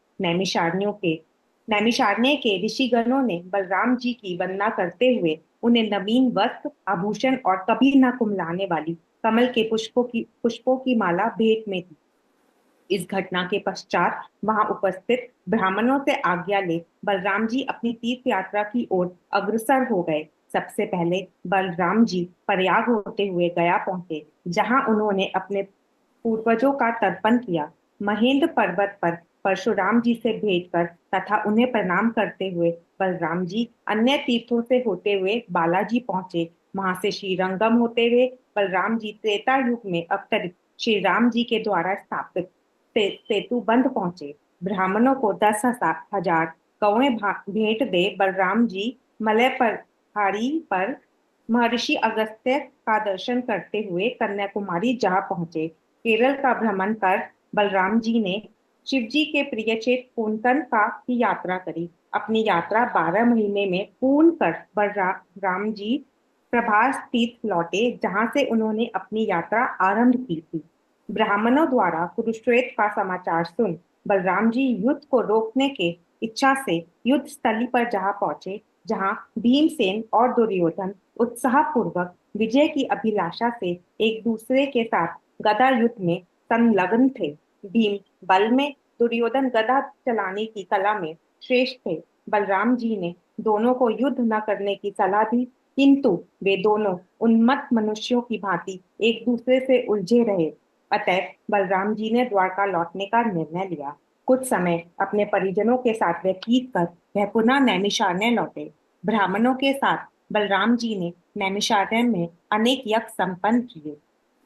नैमिषारण्य के ऋषिगणों ने बलराम जी की वंदना करते हुए उन्हें नवीन वस्त्र, आभूषण और कभी न कुम्हलाने वाली कमल के पुष्पों की माला भेंट में दी। इस घटना के पश्चात वहां उपस्थित ब्राह्मणों से आज्ञा ले बलराम जी अपनी तीर्थ यात्रा की ओर अग्रसर हो गए। सबसे पहले बलराम जी प्रयाग होते हुए गया पहुंचे, जहां उन्होंने अपने पूर्वजों का तर्पण किया। महेंद्र पर्वत पर परशुराम जी से भेंट कर तथा उन्हें प्रणाम करते हुए बलराम जी अन्य तीर्थों से होते हुए बालाजी पहुंचे। वहां से श्रीरंगम होते हुए बलराम जी त्रेता युग में अवतरित श्री राम जी के द्वारा स्थापित सेतु बंध पहुंचे। ब्राह्मणों को 10,000 कौएं भेंट दे बलराम जी मलय पहाड़ी पर महर्षि अगस्त्य का दर्शन करते हुए कन्याकुमारी जा पहुंचे। केरल का भ्रमण कर बलराम जी ने शिव जी के प्रिय क्षेत्र पूनकन का की यात्रा करी। अपनी यात्रा 12 महीने में पूर्ण कर बलराम जी प्रभास तीर्थ लौटे, जहां से उन्होंने अपनी यात्रा आरंभ की थी। ब्राह्मणों द्वारा कुरुक्षेत्र का समाचार सुन बलराम जी युद्ध को रोकने के इच्छा से युद्ध स्थली पर जा पहुंचे, जहां भीमसेन और दुर्योधन उत्साह पूर्वक विजय की अभिलाषा से एक दूसरे के साथ गदा युद्ध में संलग्न थे। भीम बल में, दुर्योधन गदा चलाने की कला में श्रेष्ठ थे। बलराम जी ने दोनों को युद्ध न करने की सलाह दी, किंतु वे दोनों उन्मत्त मनुष्यों की भांति एक दूसरे से उलझे रहे। अतः बलराम जी ने द्वारका लौटने का निर्णय लिया। कुछ समय अपने परिजनों के साथ व्यतीत कर वह पुनः नैमिषारण्य लौटे। ब्राह्मणों के साथ बलराम जी ने नैमिषारण्य में अनेक यज्ञ संपन्न किए।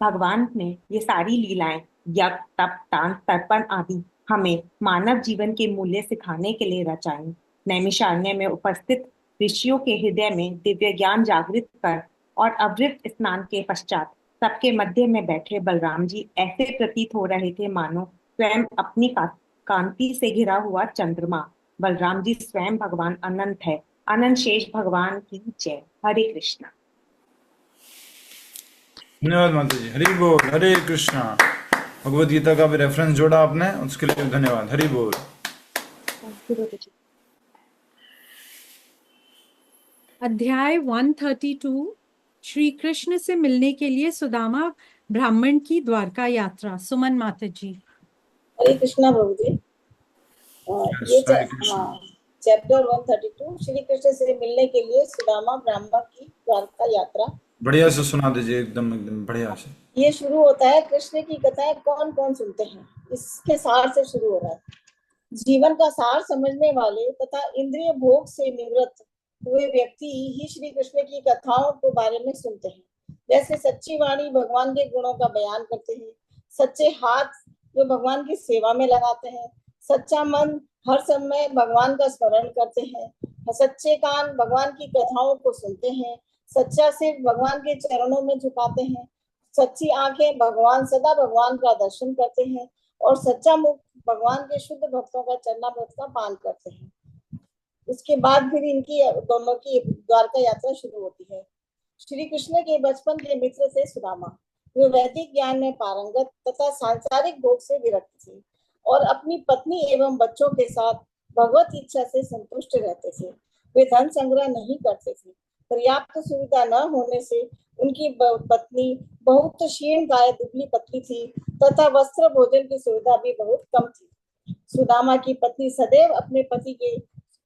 भगवान ने ये सारी लीलाएं, यज्ञ, तप, दान, तर्पण आदि हमें मानव जीवन के मूल्य सिखाने के लिए रचाई। नैमिषारण्य में उपस्थित ऋषियों के हृदय में दिव्य ज्ञान जागृत कर और अवृत स्नान के पश्चात सबके मध्य में बैठे बलराम जी ऐसे प्रतीत हो रहे थे मानो स्वयं अपनी कांति से घिरा हुआ चंद्रमा। बलराम जी स्वयं भगवान अनंत है। अनंत शेष भगवान की जय। हरे कृष्णा। धन्यवाद माता जी। हरि बोल। हरे कृष्णा। भगवत गीता का भी रेफरेंस जोड़ा आपने, उसके लिए धन्यवाद। हरि बोल। अध्याय 132। श्री कृष्ण से मिलने के लिए सुदामा ब्राह्मण की द्वारका यात्रा। सुमन माता जी। हरे कृष्णा प्रभु जी। चैप्टर 132 श्री कृष्ण से मिलने के लिए सुदामा ब्राह्मण की द्वारका यात्रा। बढ़िया से सुना दीजिए, एकदम एकदम बढ़िया से। ये शुरू होता है, कृष्ण की कथाएं कौन कौन सुनते हैं, इसके सार से शुरू हो रहा है। जीवन का सार समझने वाले तथा इंद्रिय भोग से निवृत्त हुए व्यक्ति ही श्री कृष्ण की कथाओं के बारे में सुनते हैं। जैसे सच्ची वाणी भगवान के गुणों का बयान करते हैं, सच्चे हाथ जो भगवान की सेवा में लगाते हैं, सच्चा मन हर समय भगवान का स्मरण करते हैं, सच्चे कान भगवान की कथाओं को सुनते हैं, सच्चा सिर भगवान के चरणों में झुकाते हैं, सच्ची आंखें सदा भगवान का दर्शन करते हैं, और सच्चा मुख भगवान के शुद्ध भक्तों का चरणामृत का पान करते हैं। उसके बाद फिर इनकी दोनों की द्वारका यात्रा शुरू होती है। श्री कृष्ण के बचपन के मित्र थे सुदामा। वे वैदिक ज्ञान में पारंगत तथा सांसारिक भोग से विरक्त थे और अपनी पत्नी एवं बच्चों के साथ भगवत इच्छा से संतुष्ट रहते थे। वे धन संग्रह नहीं करते थे। पर्याप्त सुविधा न होने से उनकी पत्नी बहुत क्षीण काय दुबली पतली थी तथा वस्त्र भोजन की सुविधा भी बहुत कम थी। सुदामा की पत्नी सदैव अपने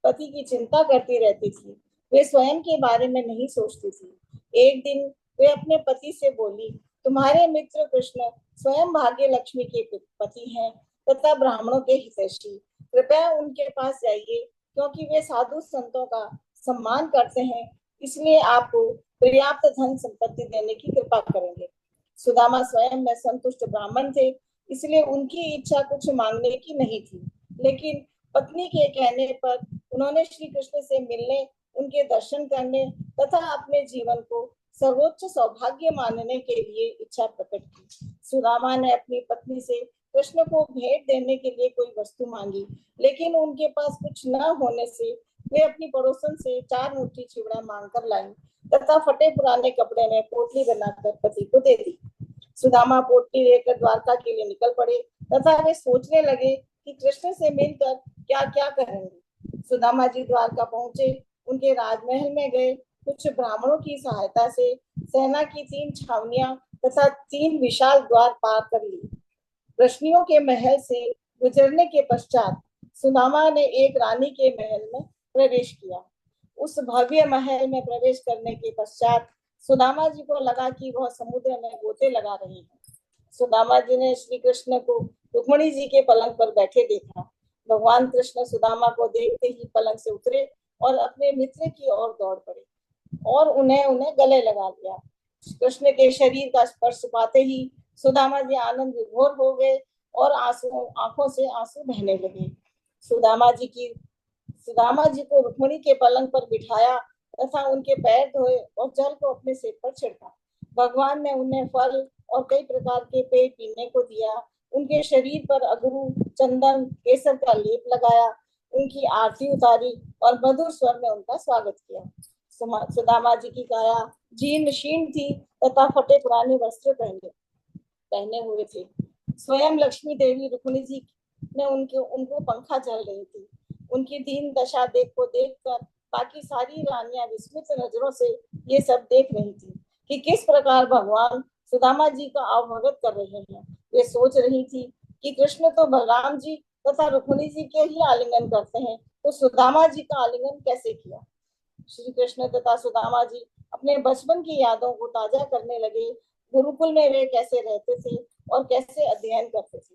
पति की चिंता करती रहती थी। वे स्वयं के बारे में नहीं सोचती थी। एक दिन वे अपने पति से बोली, तुम्हारे मित्र कृष्ण स्वयं भाग्य लक्ष्मी के पति हैं तथा ब्राह्मणों के हितैषी। कृपया उनके पास जाइए, क्योंकि वे साधु संतों का सम्मान करते हैं, इसलिए आपको पर्याप्त धन संपत्ति देने की कृपा करेंगे। सुदामा स्वयं में संतुष्ट ब्राह्मण थे, इसलिए उनकी इच्छा कुछ मांगने की नहीं थी। लेकिन पत्नी के कहने पर उन्होंने श्री कृष्ण से मिलने, उनके दर्शन करने तथा अपने जीवन को सर्वोच्च सौभाग्य मानने के लिए इच्छा प्रकट की। सुदामा ने अपनी पत्नी से कृष्ण को भेंट देने के लिए कोई वस्तु मांगी, लेकिन उनके पास कुछ न होने से वे अपनी पड़ोसन से 4 मुट्ठी चिवड़ा मांगकर लाई तथा फटे पुराने कपड़े में पोटली बनाकर पति को दे दी। सुदामा पोटली लेकर द्वारका के लिए निकल पड़े तथा वे सोचने लगे कि कृष्ण से मिलकर क्या क्या करेंगे। सुदामा जी द्वारका पहुंचे, उनके राजमहल में गए। कुछ ब्राह्मणों की सहायता से सेना की 3 छावनियां तथा 3 विशाल द्वार पार कर लिए। प्रश्नियों के महल से गुजरने के पश्चात सुदामा ने एक रानी के महल में प्रवेश किया। उस भव्य महल में प्रवेश करने के पश्चात सुदामा जी को लगा कि वह समुद्र में गोते लगा रही है। सुदामा जी ने श्री कृष्ण को रुक्मिणी जी के पलंग पर बैठे देखा। भगवान कृष्ण सुदामा को देखते ही पलंग से उतरे और अपने मित्र की ओर दौड़ पड़े और उन्हें गले लगा लिया। कृष्ण के शरीर का स्पर्श पाते ही सुदामा जी आनंद विभोर हो गए और आंखों से आंसू बहने लगे। सुदामा जी को रुक्मिणी के पलंग पर बिठाया तथा उनके पैर धोए और जल को अपने सिर पर छिड़का। भगवान ने उन्हें फल और कई प्रकार के पेय पीने को दिया। उनके शरीर पर अगरू, चंदन, केसर का लेप लगाया, उनकी आरती उतारी और मधुर स्वर में उनका स्वागत किया। सुदामा जी की काया जीर्ण शीर्ण थी तथा फटे पुराने वस्त्र पहने हुए थे। स्वयं लक्ष्मी देवी रुक्मिणी जी ने उनको पंखा झल रही थी। उनकी दीन दशा देखकर बाकी सारी रानियां विस्मित नजरों से ये सब देख रही थी कि किस प्रकार भगवान सुदामा जी का अवभगत कर रहे हैं। वे सोच रही थी कि कृष्ण तो बलराम जी तथा रुक्मिणी जी के ही आलिंगन करते हैं, तो सुदामा जी का आलिंगन कैसे किया। श्री कृष्ण तथा सुदामा जी अपने बचपन की यादों को ताजा करने लगे। गुरुकुल में वे कैसे रहते थे और कैसे अध्ययन करते थे।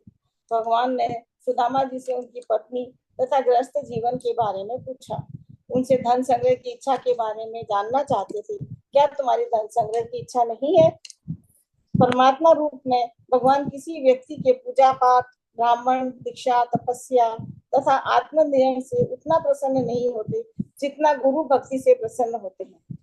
भगवान ने सुदामा जी से उनकी पत्नी तथा गृहस्थ जीवन के बारे में पूछा। उनसे धन संग्रह की इच्छा के बारे में जानना चाहते थे। क्या तुम्हारी धन संग्रह की इच्छा नहीं है? परमात्मा रूप में भगवान किसी व्यक्ति के पूजा पाठ, ब्राह्मण, दीक्षा, तपस्या तथा आत्मनियम से उतना प्रसन्न नहीं होते जितना गुरु भक्ति से प्रसन्न होते हैं।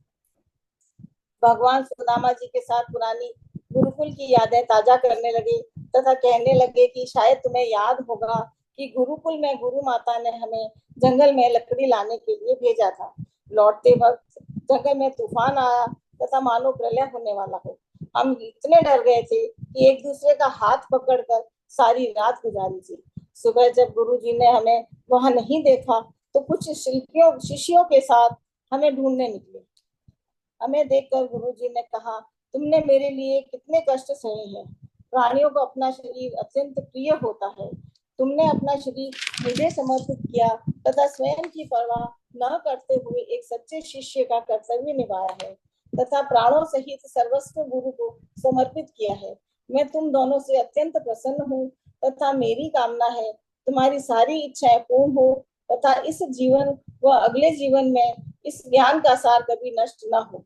भगवान सुदामा जी के साथ पुरानी गुरुकुल की यादें ताजा करने लगे तथा कहने लगे कि शायद तुम्हें याद होगा कि गुरुकुल में गुरु माता ने हमें जंगल में लकड़ी लाने के लिए भेजा था। लौटते वक्त जंगल में तूफान आया तथा मानो प्रलय होने वाला हो। हम इतने डर गए थे कि एक दूसरे का हाथ पकड़कर सारी रात गुजारी थी। सुबह जब गुरुजी ने हमें वहां नहीं देखा तो कुछ शिष्यों के साथ हमें ढूंढने निकले। हमें देखकर गुरुजी ने कहा, तुमने मेरे लिए कितने कष्ट सहे हैं। प्राणियों को अपना शरीर अत्यंत प्रिय होता है। तुमने अपना शरीर मुझे समर्पित किया तथा स्वयं की परवाह न करते हुए एक सच्चे शिष्य का कर्तव्य निभाया है तथा प्राणों सहित सर्वस्व गुरु को समर्पित किया है। मैं तुम दोनों से अत्यंत प्रसन्न हूँ तथा मेरी कामना है तुम्हारी सारी इच्छाएं पूर्ण हो तथा इस जीवन व अगले जीवन में इस ज्ञान का सार कभी नष्ट न हो।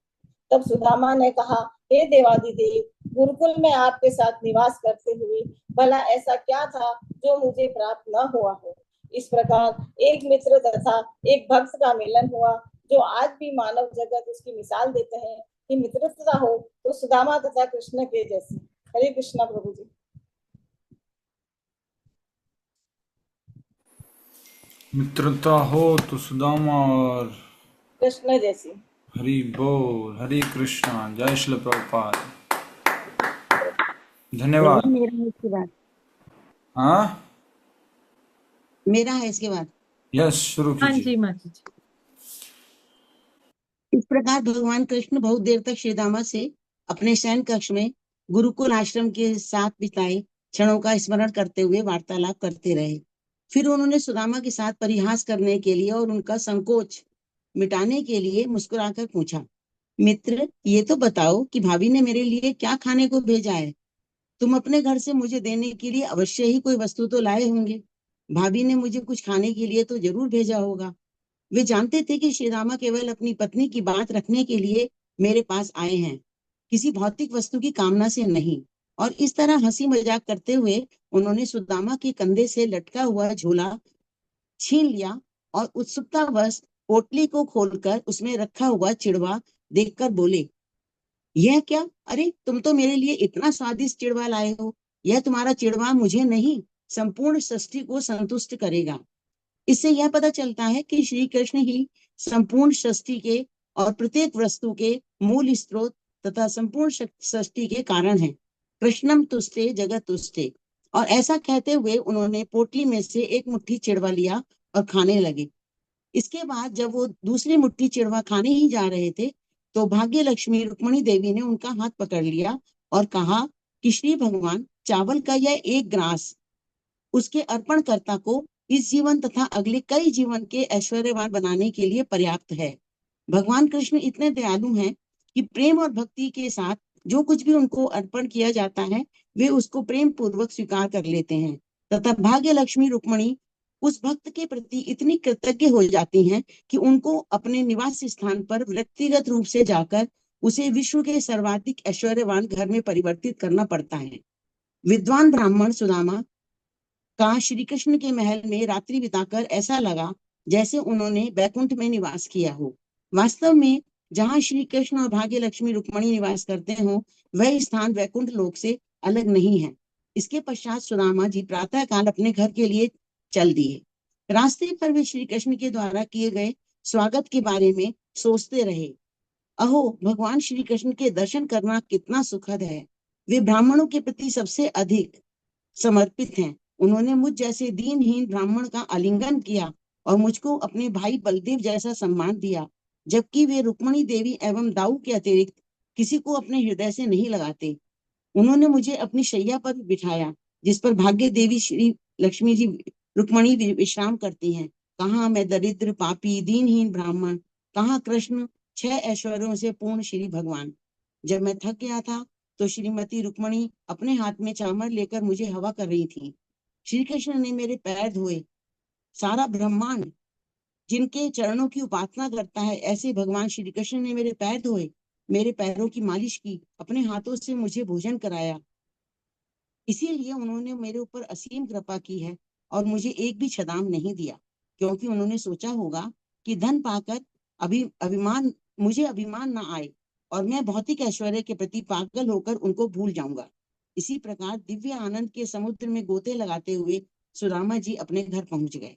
तब सुदामा ने कहा, हे देवादिदेव, गुरुकुल में आपके साथ निवास करते हुए भला ऐसा क्या था जो मुझे प्राप्त न हुआ हो। इस प्रकार एक मित्र तथा एक भक्त का मिलन हुआ जो आज भी मानव जगत उसकी मिसाल देते हैं कि मित्रता हो तो सुदामा तथा कृष्ण के जैसी। हरे कृष्णा प्रभु जी। मित्रता हो तो सुदामा और कृष्ण जैसी। हरि बोल, हरे कृष्णा, जय श्री प्रभुपाद। धन्यवाद। मेरा है इसके बाद। हाँ, मेरा है इसके बाद। यस, शुरू हाँ कीजिए। जी माता जी। इस प्रकार भगवान कृष्ण बहुत देर तक श्रीदामा से अपने शयन कक्ष में गुरुकुल आश्रम के साथ बिताए क्षणों का स्मरण करते हुए वार्तालाप करते रहे। फिर उन्होंने सुदामा के साथ परिहास करने के लिए और उनका संकोच मिटाने के लिए मुस्कुराकर पूछा, मित्र, ये तो बताओ कि भाभी ने मेरे लिए क्या खाने को भेजा है। तुम अपने घर से मुझे देने के लिए अवश्य ही कोई वस्तु तो लाए होंगे। भाभी ने मुझे कुछ खाने के लिए तो जरूर भेजा होगा। वे जानते थे कि श्रीदामा केवल अपनी पत्नी की बात रखने के लिए मेरे पास आए हैं, किसी भौतिक वस्तु की कामना से नहीं। और इस तरह हंसी मजाक करते हुए उन्होंने सुदामा के कंधे से लटका हुआ झोला छीन लिया और उत्सुकतावश पोटली को खोलकर उसमें रखा हुआ चिड़वा देखकर बोले, यह क्या? अरे, तुम तो मेरे लिए इतना स्वादिष्ट चिड़वा लाए हो। यह तुम्हारा चिड़वा मुझे नहीं, संपूर्ण सृष्टि को संतुष्ट करेगा। इससे यह पता चलता है कि श्री कृष्ण ही संपूर्ण सृष्टि के और प्रत्येक वस्तु के मूल स्रोत तथा संपूर्ण सृष्टि के कारण है। कृष्णम तुष्टे जगत तुष्टे। और ऐसा कहते हुए उन्होंने पोटली में से एक मुट्ठी चिड़वा लिया और खाने लगे। इसके बाद जब वो दूसरी मुट्ठी चिड़वा खाने ही जा रहे थे तो भाग्य लक्ष्मी रुक्मणी देवी ने उनका हाथ पकड़ लिया और कहा कि श्री भगवान, चावल का यह एक ग्रास उसके अर्पणकर्ता को इस जीवन तथा अगले कई जीवन के ऐश्वर्यवान बनाने के लिए पर्याप्त है। भगवान कृष्ण इतने दयालु हैं कि प्रेम और भक्ति के साथ जो कुछ भी उनको अर्पण किया जाता है वे उसको प्रेम पूर्वक स्वीकार कर लेते हैं तथा भाग्य लक्ष्मी रुक्मणी उस भक्त के प्रति इतनी कृतज्ञ हो जाती हैं कि उनको अपने निवास स्थान पर व्यक्तिगत रूप से जाकर उसे विश्व के सर्वाधिक ऐश्वर्यवान घर में परिवर्तित करना पड़ता है। विद्वान ब्राह्मण सुदामा का श्री कृष्ण के महल में रात्रि बिताकर ऐसा लगा जैसे उन्होंने बैकुंठ में निवास किया हो। वास्तव में जहाँ श्री कृष्ण और भाग्य लक्ष्मी रुक्मणी निवास करते हो वह स्थान वैकुंठ लोक से अलग नहीं है। इसके पश्चात सुदामा जी प्रातः काल अपने घर के लिए चल दिए। रास्ते पर वे श्री कृष्ण के द्वारा किए गए स्वागत के बारे में सोचते रहे। अहो, भगवान श्री कृष्ण के दर्शन करना कितना सुखद है। वे ब्राह्मणों के प्रति सबसे अधिक समर्पित हैं। उन्होंने मुझ जैसे दीनहीन ब्राह्मण का आलिंगन किया और मुझको अपने भाई बलदेव जैसा सम्मान दिया, जबकि वे रुक्मणी देवी एवं दाऊ के अतिरिक्त किसी को अपने हृदय से नहीं लगाते। उन्होंने मुझे अपनी शैया पर बिठाया जिस पर भाग्य देवी श्री लक्ष्मी जी रुक्मणी विश्राम करती हैं। कहाँ मैं दरिद्र पापी दीनहीन ब्राह्मण, कहाँ कृष्ण 6 ऐश्वर्यों से पूर्ण श्री भगवान। जब मैं थक गया था तो श्रीमती रुक्मणी अपने हाथ में चामर लेकर मुझे हवा कर रही थी। श्री कृष्ण ने मेरे पैर धोए। सारा ब्रह्मांड जिनके चरणों की उपासना करता है ऐसे भगवान श्री कृष्ण ने मेरे पैर धोए, मेरे पैरों की मालिश की, अपने हाथों से मुझे भोजन कराया। इसीलिए उन्होंने मेरे ऊपर असीम कृपा की है और मुझे एक भी छदाम नहीं दिया, क्योंकि उन्होंने सोचा होगा कि धन पाकर मुझे अभिमान न आए और मैं भौतिक ऐश्वर्य के प्रति पागल होकर उनको भूल जाऊंगा। इसी प्रकार दिव्य आनंद के समुद्र में गोते लगाते हुए सुदामा जी अपने घर पहुंच गए।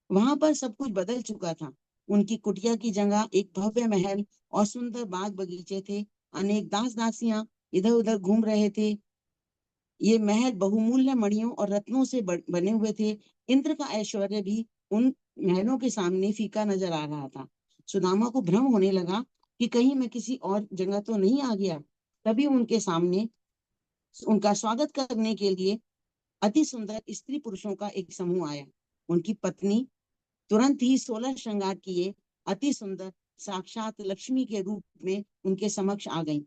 वहां पर सब कुछ बदल चुका था। उनकी कुटिया की जगह एक भव्य महल और सुंदर बाग बगीचे थे। अनेक दास दासियां इधर उधर घूम रहे थे। ये महल बहुमूल्य मणियों और रत्नों से बने हुए थे। इंद्र का ऐश्वर्य भी उन महलों के सामने फीका नजर आ रहा था। सुदामा को भ्रम होने लगा कि कहीं मैं किसी और जगह तो नहीं आ गया। तभी उनके सामने उनका स्वागत करने के लिए अति सुंदर स्त्री पुरुषों का एक समूह आया। उनकी पत्नी तुरंत ही 16 श्रृंगार किए अति सुंदर साक्षात लक्ष्मी के रूप में उनके समक्ष आ गईं।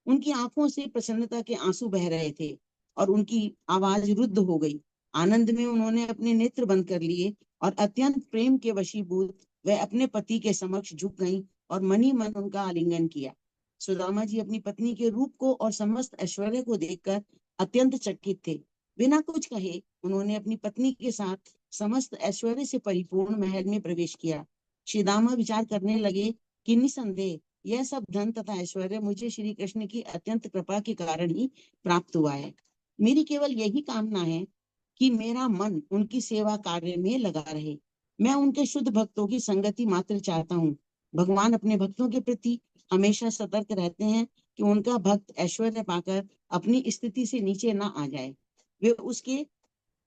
उनकी आंखों से प्रसन्नता के आंसू बह रहे थे और उनकी आवाज रुद्ध हो गई। आनंद में उन्होंने अपने नेत्र बंद कर लिए और अत्यंत प्रेम के वशीभूत वह अपने पति के समक्ष झुक गईं और मनी मन उनका आलिंगन किया। सुदामा जी अपनी पत्नी के रूप को और समस्त ऐश्वर्य को देखकर अत्यंत चकित थे। बिना कुछ कहे उन्होंने अपनी पत्नी के साथ समस्त ऐश्वर्य से परिपूर्ण महल में प्रवेश किया। श्री दामा विचार करने लगे कि निसंदेह यह सब धन तथा ऐश्वर्य मुझे श्री कृष्ण की अत्यंत कृपा के कारण ही प्राप्त हुआ है। मेरी केवल यही कामना है कि मेरा मन उनकी सेवा कार्य में लगा रहे। मैं उनके शुद्ध भक्तों की संगति मात्र चाहता हूँ। भगवान अपने भक्तों के प्रति हमेशा सतर्क रहते हैं कि उनका भक्त ऐश्वर्य पाकर अपनी स्थिति से नीचे ना आ जाए। वे उसके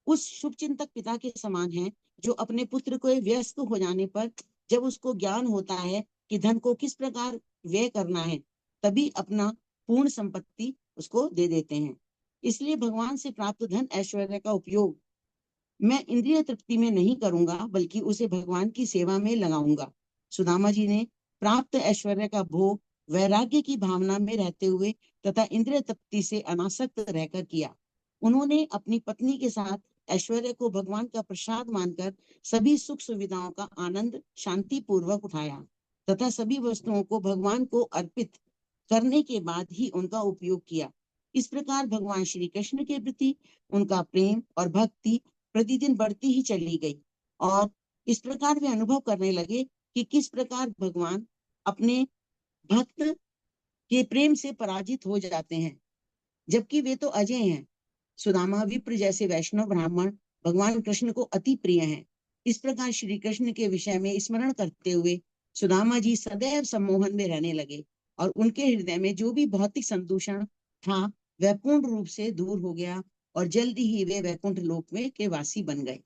उस शुभचिंतक पिता के समान हैं जो अपने पुत्र को व्यस्त हो जाने पर जब उसको ज्ञान होता है कि धन को किस प्रकार व्यय करना है तभी अपना पूर्ण संपत्ति उसको दे देते हैं। इसलिए भगवान से प्राप्त धन ऐश्वर्य का उपयोग मैं इंद्रिय तृप्ति में नहीं करूंगा बल्कि उसे भगवान की सेवा में लगाऊंगा। सुदामा जी ने प्राप्त ऐश्वर्य का भोग वैराग्य की भावना में रहते हुए तथा इंद्रिय तृप्ति से अनासक्त रहकर किया। उन्होंने अपनी पत्नी के साथ ऐश्वर्य को भगवान का प्रसाद मानकर सभी सुख सुविधाओं का आनंद शांति पूर्वक उठाया तथा सभी वस्तुओं को भगवान को अर्पित करने के बाद ही उनका उपयोग किया। इस प्रकार भगवान श्री कृष्ण के प्रति उनका प्रेम और भक्ति प्रतिदिन बढ़ती ही चली गई और इस प्रकार वे अनुभव करने लगे कि किस प्रकार भगवान अपने भक्त के प्रेम से पराजित हो जाते हैं जबकि वे तो अजय हैं। सुदामा विप्र जैसे वैष्णव ब्राह्मण भगवान कृष्ण को अति प्रिय हैं। इस प्रकार श्री कृष्ण के विषय में स्मरण करते हुए सुदामा जी सदैव सम्मोहन में रहने लगे और उनके हृदय में जो भी भौतिक संदूषण था वह पूर्ण रूप से दूर हो गया और जल्दी ही वे वैकुंठ लोक में के वासी बन गए।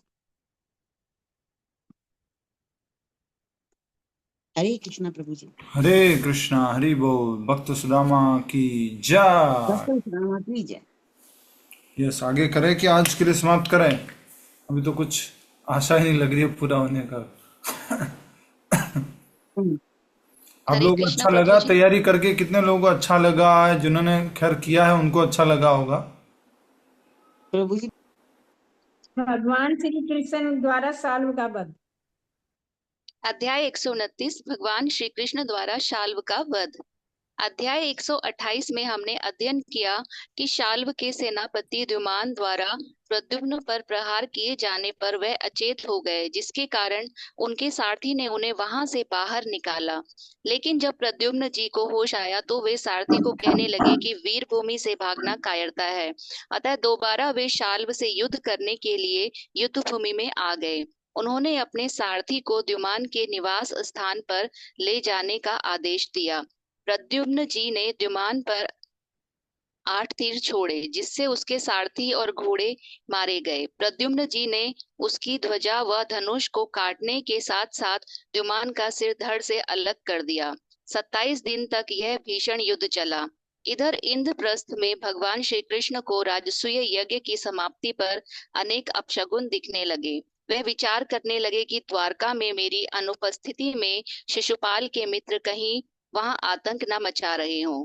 हरे कृष्णा प्रभु जी। हरे कृष्णा हरि बोल। भक्त सुदामा की जय। सुदामा की जय। यस, आगे करें कि आज के लिए समाप्त करें? अभी तो कुछ आशा ही नहीं लग रही है पूरा होने का। आप लोगों को अच्छा लगा तैयारी करके? कितने लोगों को अच्छा लगा है? जिन्होंने खैर किया है उनको अच्छा लगा होगा। प्रभु जी भगवान श्री कृष्ण द्वारा शाल्व का वध। अध्याय 129 भगवान श्री कृष्ण द्वारा शाल्व का वध। अध्याय 128 में हमने अध्ययन किया कि शाल्व के सेनापति द्युमान द्वारा प्रद्युम्न पर प्रहार किए जाने पर वह अचेत हो गए, जिसके कारण उनके सारथी ने उन्हें वहां से बाहर निकाला। लेकिन जब प्रद्युम्न जी को होश आया तो वे सारथी को कहने लगे कि वीर भूमि से भागना कायरता है। अतः दोबारा वे शाल्व से युद्ध करने के लिए युद्ध भूमि में आ गए। उन्होंने अपने सारथी को द्युमान के निवास स्थान पर ले जाने का आदेश दिया। प्रद्युम्न जी ने द्युमान पर 8 तीर छोड़े, जिससे उसके सारथी और घोड़े मारे गए। प्रद्युम्न जी ने उसकी ध्वजा व धनुष को काटने के साथ साथ द्युमान का सिर धड़ से अलग कर दिया। 27 दिन तक यह भीषण युद्ध चला। इधर इंद्रप्रस्थ में भगवान श्री कृष्ण को राजसूय यज्ञ की समाप्ति पर अनेक अपशगुन दिखने लगे। वह विचार करने लगे कि द्वारका में मेरी अनुपस्थिति में शिशुपाल के मित्र कहीं वहां आतंक न मचा रहे हों।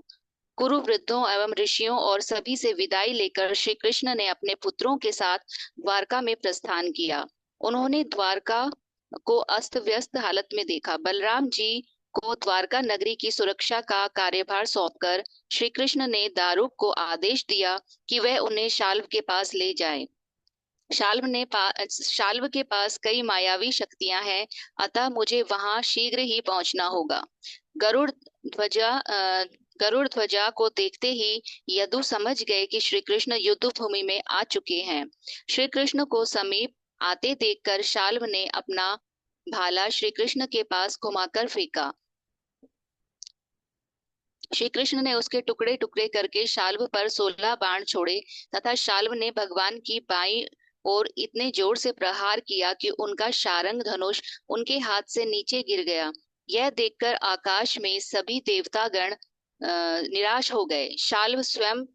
कुरु वृद्धों एवं ऋषियों और सभी से विदाई लेकर श्री कृष्ण ने अपने पुत्रों के साथ द्वारका में प्रस्थान किया। उन्होंने द्वारका को अस्त व्यस्त हालत में देखा। बलराम जी को द्वारका नगरी की सुरक्षा का कार्यभार सौंपकर श्री कृष्ण ने दारुक को आदेश दिया कि वह उन्हें शाल्व के पास ले जाए। शाल्व के पास कई मायावी शक्तियां हैं, अतः मुझे वहां शीघ्र ही पहुंचना होगा। गरुड़ ध्वजा गरुड़ ध्वजा को देखते ही यदु समझ गए कि श्री कृष्ण युद्ध भूमि में आ चुके हैं। श्री कृष्ण को समीप आते देखकर शाल्व ने अपना भाला श्री कृष्ण के पास घुमाकर फेंका। श्री कृष्ण ने उसके टुकड़े टुकड़े करके शाल्व पर 16 बाण छोड़े तथा शाल्व ने भगवान की बाईं ओर इतने जोर से प्रहार किया कि उनका शारंग धनुष उनके हाथ से नीचे गिर गया। यह देखकर आकाश में सभी देवतागण निराश हो गए। शाल्व स्वयं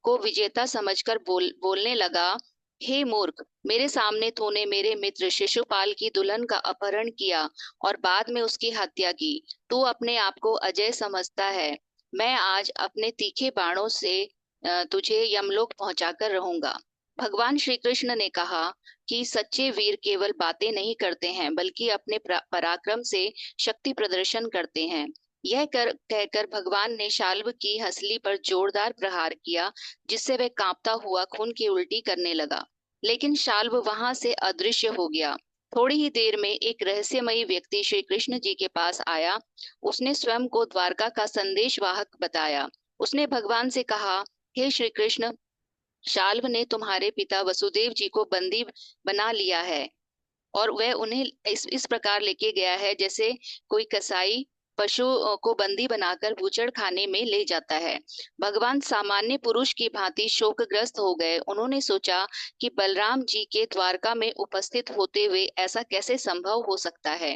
को विजेता समझकर बोलने लगा, हे मूर्ख, मेरे सामने तूने मेरे मित्र शिशुपाल की दुल्हन का अपहरण किया और बाद में उसकी हत्या की। तू अपने आप को अजय समझता है। मैं आज अपने तीखे बाणों से तुझे यमलोक पहुंचाकर रहूंगा। भगवान श्री कृष्ण ने कहा कि सच्चे वीर केवल बातें नहीं करते हैं बल्कि अपने पराक्रम से शक्ति प्रदर्शन करते हैं। यह कहकर भगवान ने शाल्व की हंसली पर जोरदार प्रहार किया जिससे वह कांपता हुआ खून की उल्टी करने लगा, लेकिन शाल्व वहां से अदृश्य हो गया। थोड़ी ही देर में एक रहस्यमयी व्यक्ति श्री कृष्ण जी के पास आया। उसने स्वयं को द्वारका का संदेशवाहक बताया। उसने भगवान से कहा, हे श्री कृष्ण, शाल्व ने तुम्हारे पिता वसुदेव जी को बंदी बना लिया है और वह उन्हें इस प्रकार लेके गया है जैसे कोई कसाई पशु को बंदी बनाकर बूचड़ खाने में ले जाता है। भगवान सामान्य पुरुष की भांति शोकग्रस्त हो गए। उन्होंने सोचा कि बलराम जी के द्वारका में उपस्थित होते हुए ऐसा कैसे संभव हो सकता है।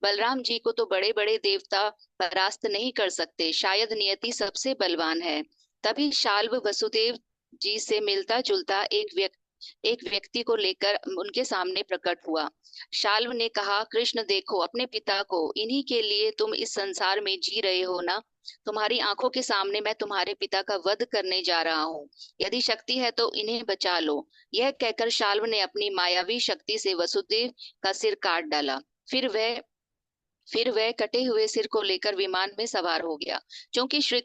बलराम जी को तो बड़े बड़े देवता परास्त नहीं कर सकते, शायद नियति सबसे बलवान है। तभी शाल्व वसुदेव जी से मिलता जुलता एक व्यक्ति को लेकर उनके सामने प्रकट हुआ। शाल्व ने कहा, कृष्ण देखो अपने पिता को, इन्हीं के लिए तुम इस संसार में जी रहे हो ना। तुम्हारी आंखों के सामने मैं तुम्हारे पिता का वध करने जा रहा हूँ। यदि शक्ति है तो इन्हें बचा लो। यह कहकर शाल्व ने अपनी मायावी शक्ति से वसुदेव का सिर काट डाला। फिर वह कटे हुए सिर को लेकर विमान में सवार हो गया। क्योंकि श्री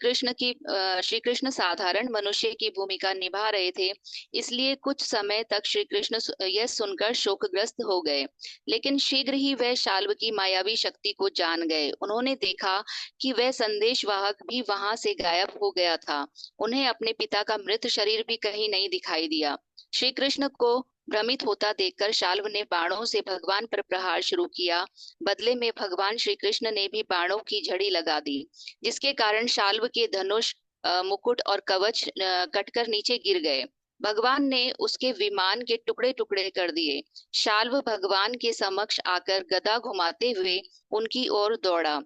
कृष्ण साधारण मनुष्य की भूमिका निभा रहे थे, इसलिए कुछ समय तक श्री कृष्ण यह सुनकर शोकग्रस्त हो गए, लेकिन शीघ्र ही वह शाल्व की मायावी शक्ति को जान गए। उन्होंने देखा कि वह संदेशवाहक भी वहां से गायब हो गया था। उन्हें अपने पिता का मृत शरीर भी कहीं नहीं दिखाई दिया। श्री कृष्ण को भ्रमित होता देखकर शाल्व ने बाणों से भगवान पर प्रहार शुरू किया। बदले में भगवान श्री कृष्ण ने भी बाणों की झड़ी लगा दी, जिसके कारण शाल्व के धनुष, मुकुट और कवच कटकर नीचे गिर गए। भगवान ने उसके विमान के टुकड़े टुकड़े कर दिए। शाल्व भगवान के समक्ष आकर गदा घुमाते हुए उनकी ओर दौड़ा।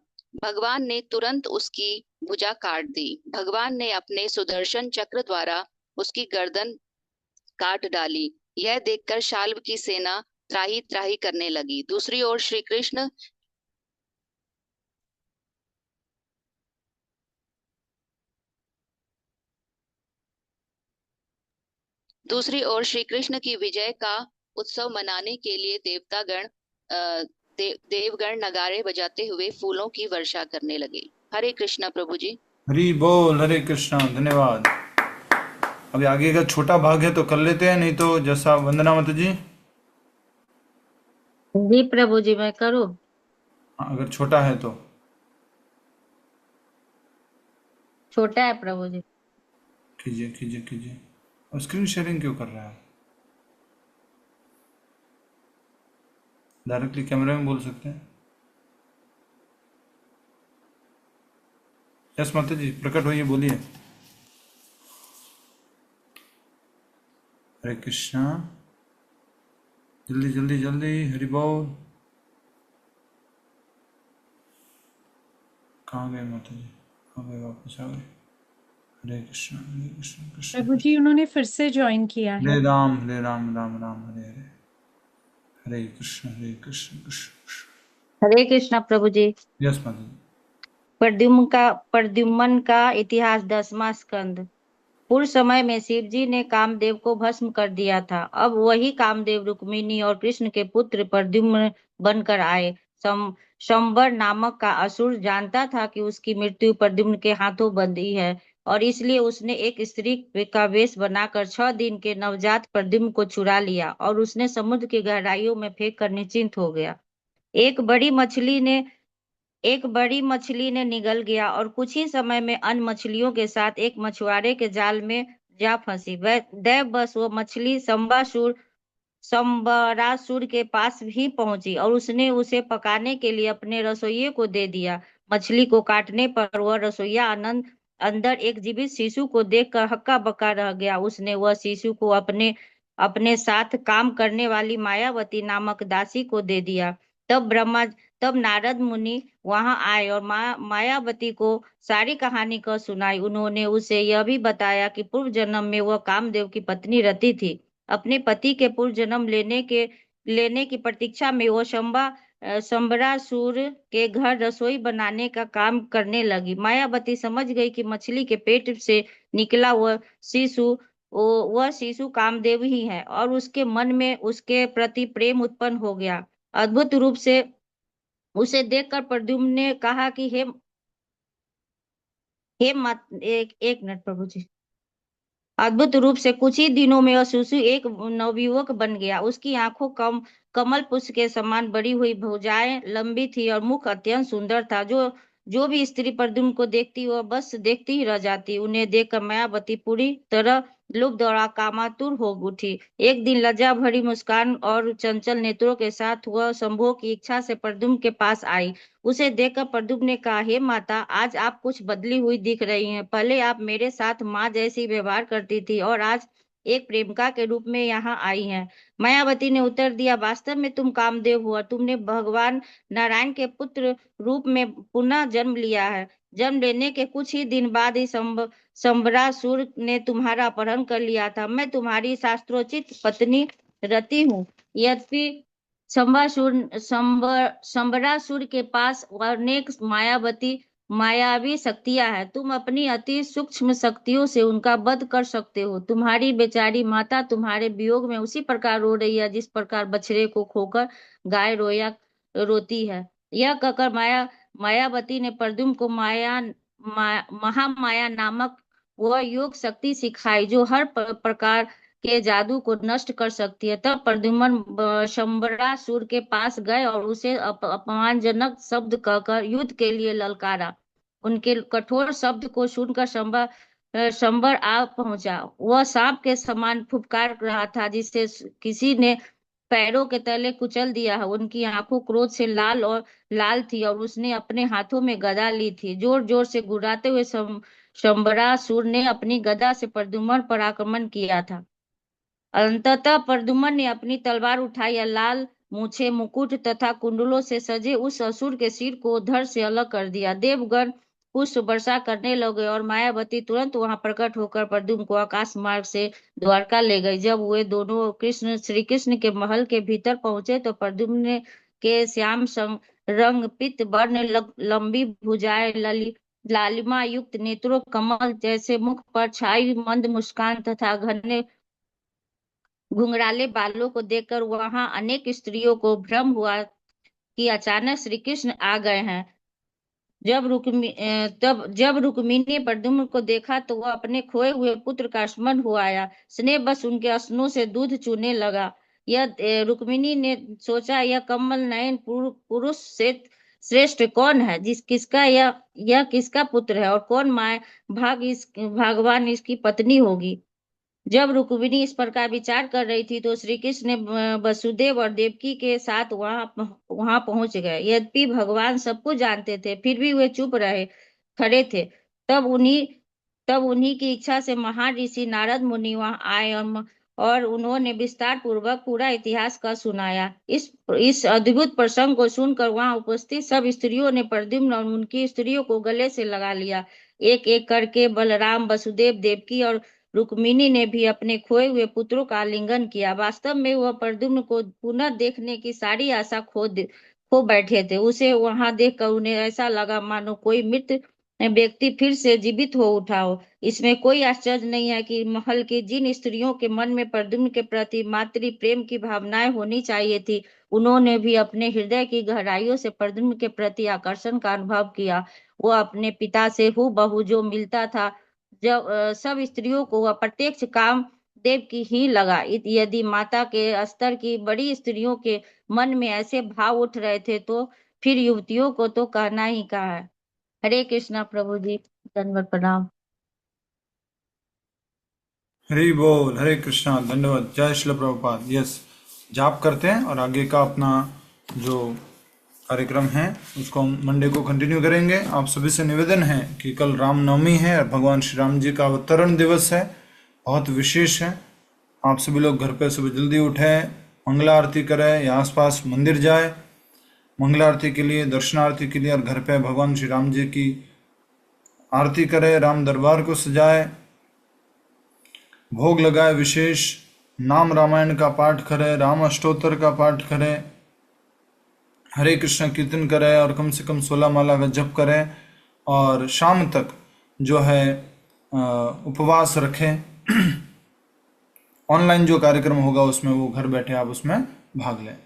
भगवान ने तुरंत उसकी भुजा काट दी। भगवान ने अपने सुदर्शन चक्र द्वारा उसकी गर्दन काट डाली। यह देखकर शाल्व की सेना त्राही त्राही करने लगी। दूसरी ओर श्री कृष्ण की विजय का उत्सव मनाने के लिए देवगण नगाड़े बजाते हुए फूलों की वर्षा करने लगे। हरे कृष्णा प्रभु जी। हरि बोल। हरे कृष्णा। धन्यवाद। अभी आगे का छोटा भाग है तो कर लेते हैं, नहीं तो जैसा। वंदना माता जी। जी प्रभु जी, मैं करूँ? अगर छोटा है तो। छोटा है प्रभु जी। कीजिए कीजिए कीजिए। और स्क्रीन शेयरिंग क्यों कर रहा है? डायरेक्टली कैमरे में बोल सकते हैं। यस माता जी, प्रकट होइए, बोलिए। हरे कृष्णा। जल्दी जल्दी जल्दी। हरि बोल। कहाँ गए माता जी? कहाँ गए? वापस आ गए। हरे कृष्ण कृष्ण। प्रभु जी उन्होंने फिर से ज्वाइन किया है। हरे राम राम राम हरे हरे। हरे कृष्ण कृष्ण कृष्ण। हरे कृष्णा प्रभु जी। यस माता जी। प्रद्युम्न का इतिहास 10वां स्कंद। पूर्व समय में शिव जी ने कामदेव को भस्म कर दिया था। अब वही कामदेव रुक्मिणी और कृष्ण के पुत्र प्रद्युम्न बनकर आए। शंबर नामक का असुर जानता था कि उसकी मृत्यु प्रद्युम्न के हाथों बंधी है और इसलिए उसने एक स्त्री का वेश बनाकर 6 दिन के नवजात प्रद्युम्न को चुरा लिया और उसने समुद्र की गहराइयों में फेंक कर निश्चिंत हो गया। एक बड़ी मछली ने एक बड़ी मछली ने निगल गया और कुछ ही समय में अन्य मछलियों के साथ एक मछुआरे के जाल में जा फंसी। वह दैववश वो मछली संबरासुर के पास ही पहुंची और उसने उसे पकाने के लिए अपने रसोइये को दे दिया। मछली को काटने पर वह रसोइया अंदर एक जीवित शिशु को देखकर हक्का बक्का रह गया। उसने वह शिशु को अपने अपने साथ काम करने वाली मायावती नामक दासी को दे दिया। तब नारद मुनि वहां आए और मायावती को सारी कहानी कह सुनाई। उन्होंने उसे यह भी बताया कि पूर्व जन्म में वह कामदेव की पत्नी रति थी। अपने पति के पूर्व जन्म लेने की प्रतीक्षा में वो संबरासुर के घर रसोई बनाने का काम करने लगी। मायावती समझ गई कि मछली के पेट से निकला वह शिशु कामदेव ही है और उसके मन में उसके प्रति प्रेम उत्पन्न हो गया। अद्भुत रूप से उसे देखकर प्रद्युम्न ने कहा कि हे एक मिनट प्रभु जी। अद्भुत रूप से कुछ ही दिनों में वह शिशु एक नवयुवक बन गया। उसकी आंखों कमल पुष्प के समान बड़ी हुई, भुजाएं लंबी थी और मुख अत्यंत सुंदर था। जो भी स्त्री प्रद्युम्न को देखती वह बस देखती ही रह जाती। उन्हें देखकर मायावती पूरी तरह लुब्ध और कामातुर हो उठी। एक दिन लज्जा भरी मुस्कान और चंचल नेत्रों के साथ वह संभोग की इच्छा से प्रद्युम्न के पास आई। उसे देखकर प्रद्युम्न ने कहा, हे माता, आज आप कुछ बदली हुई दिख रही हैं। पहले आप मेरे साथ माँ जैसी व्यवहार करती थी और आज एक प्रेमिका के रूप में यहाँ आई हैं। मायावती ने उत्तर दिया, वास्तव में तुम कामदेव हो और तुमने भगवान नारायण के पुत्र रूप में पुनः जन्म लिया है। जन्म लेने के कुछ ही दिन बाद ही संबरासुर ने तुम्हारा अपहरण कर लिया था। मैं तुम्हारी शास्त्रोचित पत्नी रति हूँ। यद्यपि संबरासुर के पास अनेक मायावी शक्तियां हैं, तुम अपनी अति सूक्ष्म शक्तियों से उनका वध कर सकते हो। तुम्हारी बेचारी माता तुम्हारे वियोग में उसी प्रकार रो रही है जिस प्रकार बछड़े को खोकर गाय रोती है। यह कहकर मायावती ने प्रद्युम्न को महामाया नामक वह योग शक्ति सिखाई जो हर प्रकार के जादू को नष्ट कर सकती है। तब प्रद्युम्न संबरासुर के पास गए और उसे अपमानजनक शब्द कहकर युद्ध के लिए ललकारा। उनके कठोर शब्द को सुनकर संबर आ पहुंचा। वह सांप के समान फुफकार रहा था जिसे किसी ने पैरों के तले कुचल दिया है। उनकी आंखों क्रोध से लाल थी और उसने अपने हाथों में गदा ली थी। जोर जोर से गुर्राते हुए संबरासुर ने अपनी गदा से प्रद्युम्न पर आक्रमण किया था। अंततः प्रद्युम्न ने अपनी तलवार उठाई और लाल मूछे, मुकुट तथा कुंडलों से सजे उस असुर के सिर को धड़ से अलग कर दिया। देवगण पुष्प वर्षा करने लगे और मायावती तुरंत वहां प्रकट होकर प्रद्युम्न को आकाश मार्ग से द्वारका ले गई। जब वे दोनों श्री कृष्ण के महल के भीतर पहुंचे तो प्रद्युम्न के श्याम रंग पित्त वर्ण लंबी भुजाएं, लालिमा युक्त नेत्रों, कमल जैसे मुख पर छाई मंद मुस्कान तथा घने घुंघराले बालों को देखकर वहां अनेक स्त्रियों को भ्रम हुआ कि अचानक श्री कृष्ण आ गए हैं। जब रुक्मिणी प्रद्युम्न को देखा तो वह अपने खोए हुए पुत्र का स्मरण हो आया। स्नेह बस उनके स्तनों से दूध चूने लगा। रुक्मिणी ने सोचा, यह कमल नयन पुरुष से श्रेष्ठ कौन है, यह किसका पुत्र है और कौन भगवान इसकी पत्नी होगी। जब रुक्मिणी इस प्रकार विचार कर रही थी तो श्री कृष्ण वसुदेव और देवकी के साथ वहां पहुंच गए। यद्यपि भगवान सब कुछ जानते थे फिर भी वे चुप खड़े थे। तब उन्हीं की इच्छा से महान ऋषि नारद मुनि वहां आए और उन्होंने विस्तार पूर्वक पूरा इतिहास का सुनाया। इस अद्भुत प्रसंग को सुनकर वहां उपस्थित सब स्त्रियों ने प्रद्युम्न और उनकी स्त्रियों को गले से लगा लिया। एक एक करके बलराम, वसुदेव, देवकी और रुक्मिणी ने भी अपने खोए हुए पुत्रों का आलिंगन किया। वास्तव में वह प्रद्युम्न को पुनः देखने की सारी आशा खो बैठे थे। उसे वहां देखकर उन्हें ऐसा लगा मानो कोई मृत व्यक्ति फिर से जीवित हो उठा हो। इसमें कोई आश्चर्य नहीं है कि महल की जिन स्त्रियों के मन में प्रद्युम्न के प्रति मातृ प्रेम की भावनाएं होनी चाहिए थी, उन्होंने भी अपने हृदय की गहराइयों से प्रद्युम्न के प्रति आकर्षण का अनुभव किया। वह अपने पिता से हूबहू जो मिलता था, जब सब स्त्रियों को वह प्रत्यक्ष काम देव की ही लगा। यदि माता के स्तर की बड़ी स्त्रियों के मन में ऐसे भाव उठ रहे थे तो फिर युवतियों को तो कहना ही कहा है। हरे कृष्णा प्रभु जी, दंडवत प्रणाम। हरि बोल, हरे कृष्णा, धन्यवाद। जय श्री प्रभुपाद। यस, जाप करते हैं और आगे का अपना जो कार्यक्रम है उसको हम मंडे को कंटिन्यू करेंगे। आप सभी से निवेदन है कि कल रामनवमी है और भगवान श्री राम जी का अवतरण दिवस है, बहुत विशेष है। आप सभी लोग घर पे सुबह जल्दी उठे, मंगला आरती करें या आसपास मंदिर जाए मंगला आरती के लिए, दर्शनार्थी के लिए, और घर पे भगवान श्री राम जी की आरती करें, राम दरबार को सजाए, भोग लगाए, विशेष नाम रामायण का पाठ करें, राम अष्टोत्तर का पाठ करें, हरे कृष्ण कीर्तन करें और कम से कम 16 माला का जप करें, और शाम तक जो है उपवास रखें। ऑनलाइन जो कार्यक्रम होगा उसमें वो घर बैठे आप उसमें भाग लें।